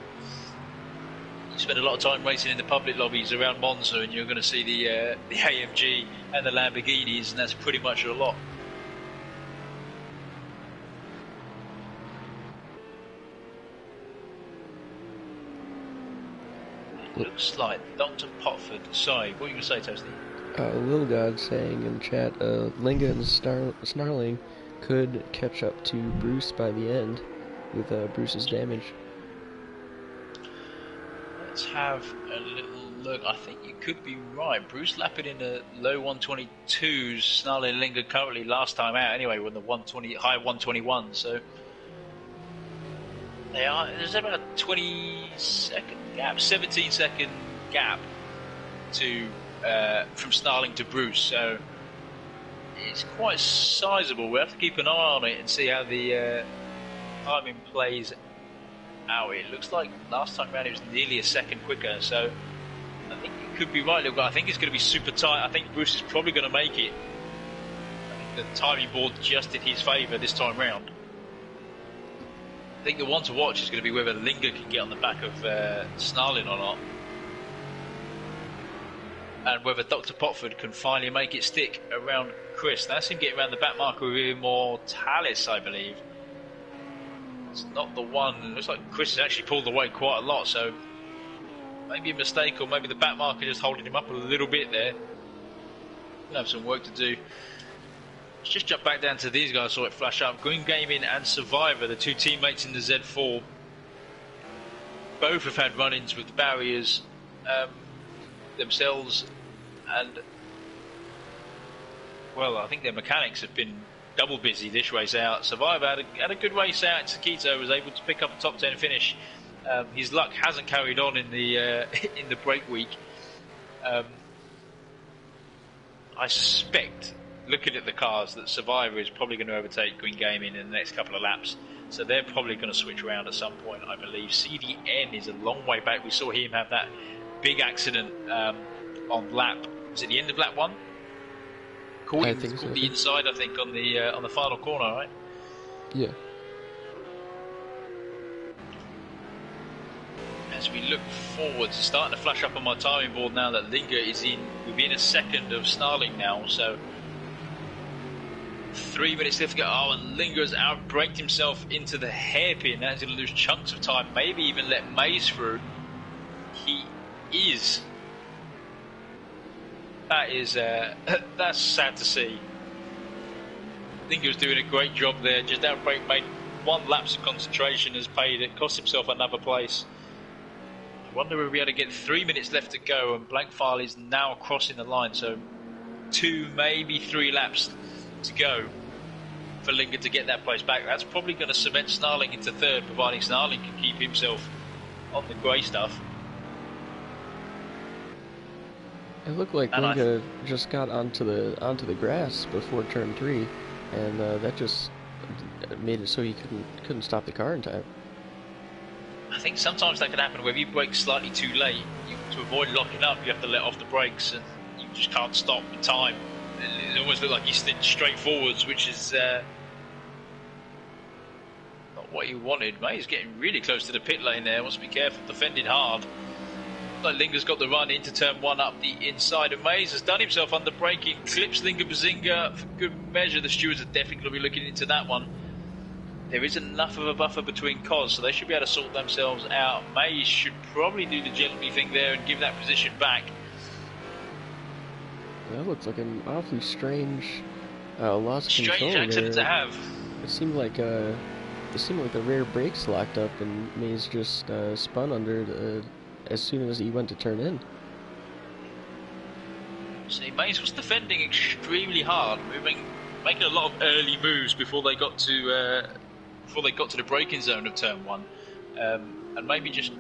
You spend a lot of time racing in the public lobbies around Monza, and you're going to see the AMG and the Lamborghinis, and that's pretty much a lot. It looks like Dr. Potford. Sorry, what were you going to say, Toasty? Lil God saying in the chat, Linga and Snarling could catch up to Bruce by the end with Bruce's damage. Let's have a little look. I think you could be right. Bruce lapping in the low 122s. Snarling and Linger currently last time out anyway with the high 121. So there's about a 20-second gap, 17-second gap to from Snarling to Bruce. So it's quite sizable. We have to keep an eye on it and see how the timing plays out. It looks like last time around it was nearly a second quicker, so I think you could be right, but I think it's going to be super tight. I think Bruce is probably going to make it. I think the timing board just in his favour this time round. I think the one to watch is going to be whether Linger can get on the back of Snarling or not, and whether Dr. Potford can finally make it stick around Chris. That's him getting around the back marker with Immortalis, I believe. It's not the one. It looks like Chris has actually pulled away quite a lot, so maybe a mistake, or maybe the back marker just holding him up a little bit there. We'll have some work to do. Let's just jump back down to these guys, saw it flash up. Green Gaming and Survivor, the two teammates in the Z4, both have had run-ins with the barriers themselves, and well, I think their mechanics have been double busy this race out. Survivor had a good race out. Sakito was able to pick up a top 10 finish. His luck hasn't carried on in the in the break week. I suspect, looking at the cars, that Survivor is probably going to overtake Green Gaming in the next couple of laps. So they're probably going to switch around at some point, I believe. CDN is a long way back. We saw him have that big accident on lap. Was it the end of lap 1? I think so. The inside, I think, on the final corner, right? Yeah. As we look forwards, it's starting to flash up on my timing board now that Linger is within a second of Snarling now, so 3 minutes left to go. Oh, and Linger's outbraked himself into the hairpin. Now he's going to lose chunks of time, maybe even let Mays through. He is. That is, that's sad to see. Linger's doing a great job there. Just outbrake, made one lapse of concentration, has paid it, cost himself another place. I wonder if we had to get 3 minutes left to go, and Blank File is now crossing the line, so 2, maybe 3 laps to go for Linger to get that place back. That's probably going to cement Snarling into third, providing Snarling can keep himself on the grey stuff. It looked like Linger just got onto the grass before turn 3, and that just made it so he couldn't stop the car in time. I think sometimes that can happen where you brake slightly too late. To avoid locking up, you have to let off the brakes, and you just can't stop in time. It almost looked like he slid straight forwards, which is not what he wanted. Mate, he's getting really close to the pit lane there. Wants to be careful, defended hard. Like Linger's got the run into turn 1 up the inside, and Mays has done himself under braking, clips Linger Bazinga for good measure. The stewards are definitely going to be looking into that one. There is enough of a buffer between cars, so they should be able to sort themselves out. Mays should probably do the gently thing there and give that position back. That looks like an awfully strange loss of control. Strange accident to have. It seemed like the rear brakes locked up, and Mays just spun under as soon as he went to turn in. See, Mays was defending extremely hard, making a lot of early moves before they got to the braking zone of turn 1, and maybe just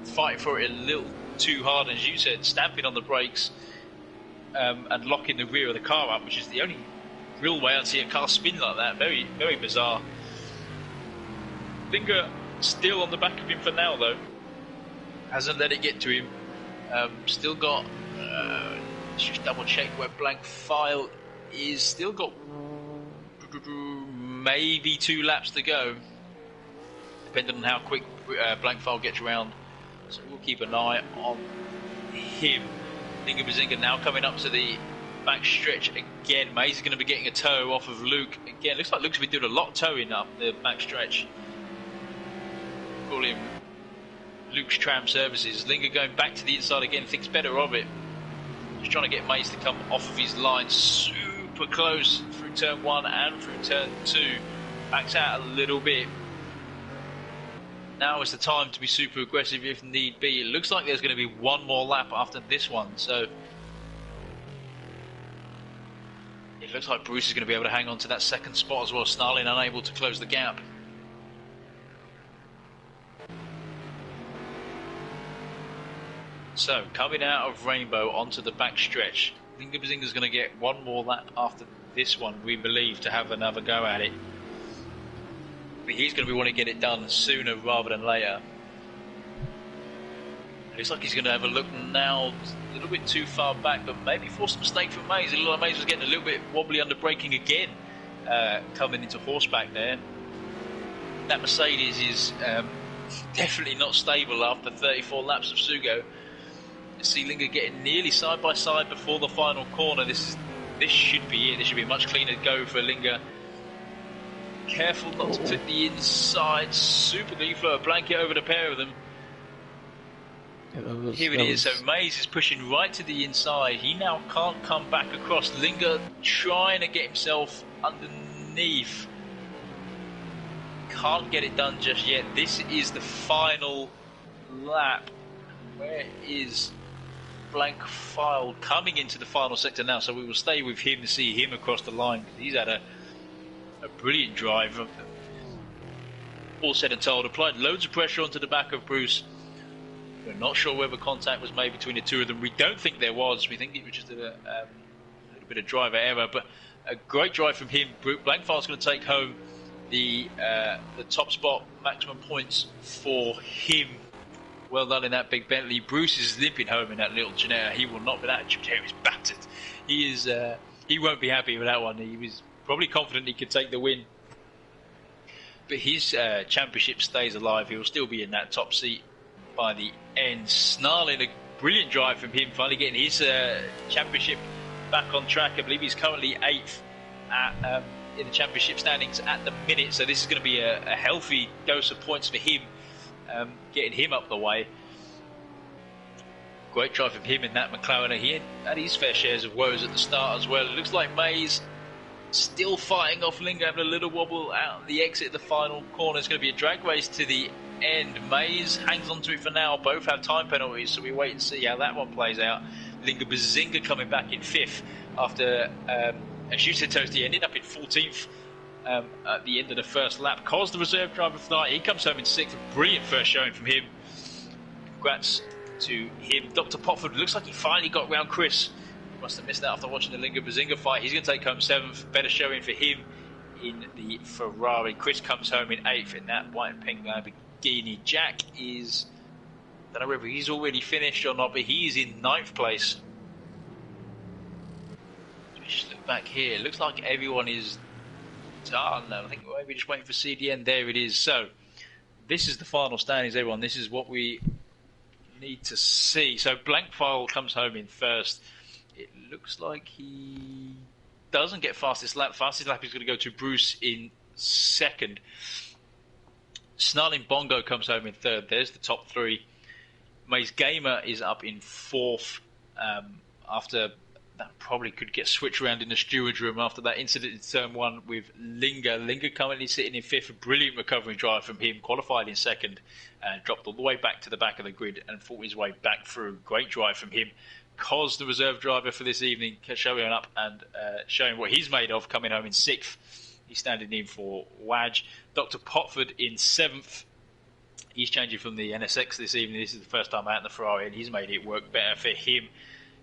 fighting for it a little too hard, as you said, stamping on the brakes and locking the rear of the car up, which is the only real way I'd see a car spin like that. Very, very bizarre. Linger still on the back of him for now, though. Hasn't let it get to him. Still got. Let's just double check where Blank File is. Still got maybe 2 laps to go, depending on how quick Blank File gets around. So we'll keep an eye on him. Linger Bazinga now coming up to the back stretch again. Mays is going to be getting a tow off of Luke again. Looks like Luke's been doing a lot of towing up the back stretch. Call him Luke's Tram Services. Linger going back to the inside again, thinks better of it. Just trying to get Mays to come off of his line. Super close through turn 1 and through turn 2. Backs out a little bit. Now is the time to be super aggressive if need be. It looks like there's going to be one more lap after this one, so it looks like Bruce is going to be able to hang on to that second spot as well. Snarling unable to close the gap. So, coming out of Rainbow onto the back stretch, Linger Bazinga's going to get one more lap after this one, we believe, to have another go at it. But he's going to be wanting to get it done sooner rather than later. Looks like he's going to have a look now, a little bit too far back, but maybe forced a mistake from Mays. It looked like Mays was getting a little bit wobbly under braking again, coming into horseback there. That Mercedes is definitely not stable after 34 laps of Sugo. See Linger getting nearly side by side before the final corner. This should be it. This should be a much cleaner go for Linger. Careful not to tip the inside. Super good for a blanket over the pair of them. Yeah, Here it is. So Mays is pushing right to the inside. He now can't come back across. Linger trying to get himself underneath. Can't get it done just yet. This is the final lap. Where is Blank File coming into the final sector now? So we will stay with him to see him across the line. He's had a a brilliant drive. All said and told, applied loads of pressure onto the back of Bruce. We're not sure whether contact was made between the two of them. We don't think there was. We think it was just a little bit of driver error, but a great drive from him. Blankfeil's going to take home the top spot, maximum points for him. Well done in that big Bentley. Bruce is limping home in that little Ginetta. He will not be that. Ginetta is battered. He won't be happy with that one. He was probably confident he could take the win. But his championship stays alive. He will still be in that top seat by the end. Snarling, a brilliant drive from him, finally getting his championship back on track. I believe he's currently 8th in the championship standings at the minute. So this is going to be a healthy dose of points for him, getting him up the way. Great drive from him in that McLaren. He had his fair shares of woes at the start as well. It looks like Mays still fighting off Linger, having a little wobble out the exit of the final corner. It's going to be a drag race to the end. Mays hangs on to it for now. Both have time penalties, so we wait and see how that one plays out. Linger Bazinga coming back in 5th after, as you said, Toasty, ended up in 14th at the end of the first lap. Cos, the reserve driver for the night, he comes home in 6th. A brilliant first showing from him. Congrats to him. Dr. Potford looks like he finally got round Chris. Must have missed that after watching the Linger Bazinga fight. He's going to take home 7th. Better showing for him in the Ferrari. Chris comes home in 8th in that white and pink Lamborghini. Jack is, I don't know whether he's already finished or not, but he's in 9th place. Just look back here. It looks like everyone is done. I think maybe just waiting for CDN. There it is. So this is the final standings, everyone. This is what we need to see. So Blankfeil comes home in 1st. It looks like he doesn't get fastest lap. Fastest lap is going to go to Bruce in 2nd. Snarling Bongo comes home in 3rd. There's the top 3. Maze Gamer is up in 4th after that probably could get switched around in the steward's room after that incident in turn 1 with Linger. Linger currently sitting in 5th. A brilliant recovery drive from him. Qualified in 2nd. Dropped all the way back to the back of the grid and fought his way back through. Great drive from him. Cos, the reserve driver for this evening, showing up and showing what he's made of, coming home in 6th. He's standing in for Wadge. Dr. Potford in 7th. He's changing from the NSX this evening. This is the first time out in the Ferrari, and he's made it work better for him.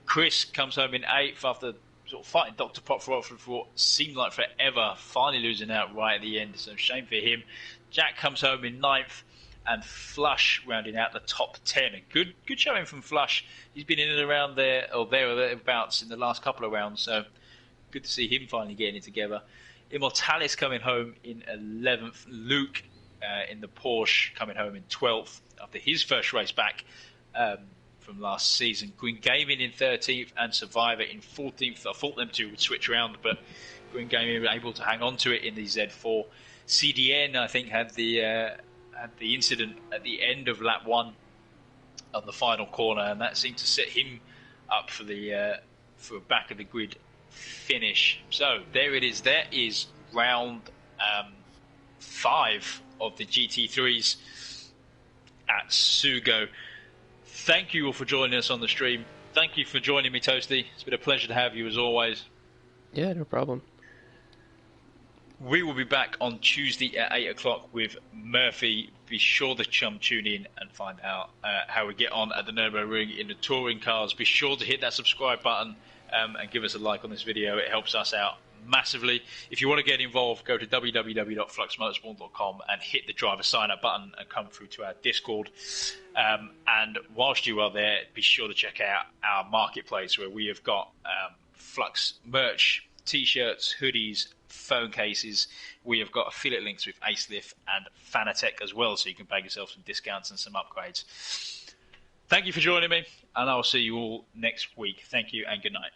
Chris comes home in 8th after sort of fighting Dr. Potford for what seemed like forever, finally losing out right at the end. So shame for him. Jack comes home in 9th. And Flush rounding out the top 10. A good showing from Flush. He's been in and around there or thereabouts in the last couple of rounds, so good to see him finally getting it together. Immortalis coming home in 11th. Luke in the Porsche coming home in 12th after his first race back from last season. Green Gaming in 13th and Survivor in 14th. I thought them two would switch around, but Green Gaming were able to hang on to it in the Z4. CDN, I think, had the incident at the end of lap 1 on the final corner, and that seemed to set him up for the for a back of the grid finish. So there it is. There is round 5 of the GT3s at Sugo. Thank you all for joining us on the stream. Thank you for joining me, Toasty. It's been a pleasure to have you as always. Yeah, no problem. We will be back on Tuesday at 8 o'clock with Murphy. Be sure to tune in and find out how we get on at the Nürburgring in the touring cars. Be sure to hit that subscribe button and give us a like on this video. It helps us out massively. If you want to get involved, go to www.fluxmotorsport.com and hit the driver sign up button and come through to our Discord. And whilst you are there, be sure to check out our marketplace where we have got Flux merch, t-shirts, hoodies, phone cases. We have got affiliate links with Acelift and Fanatec as well, so you can bag yourself some discounts and some upgrades. Thank you for joining me, and I'll see you all next week. Thank you and good night.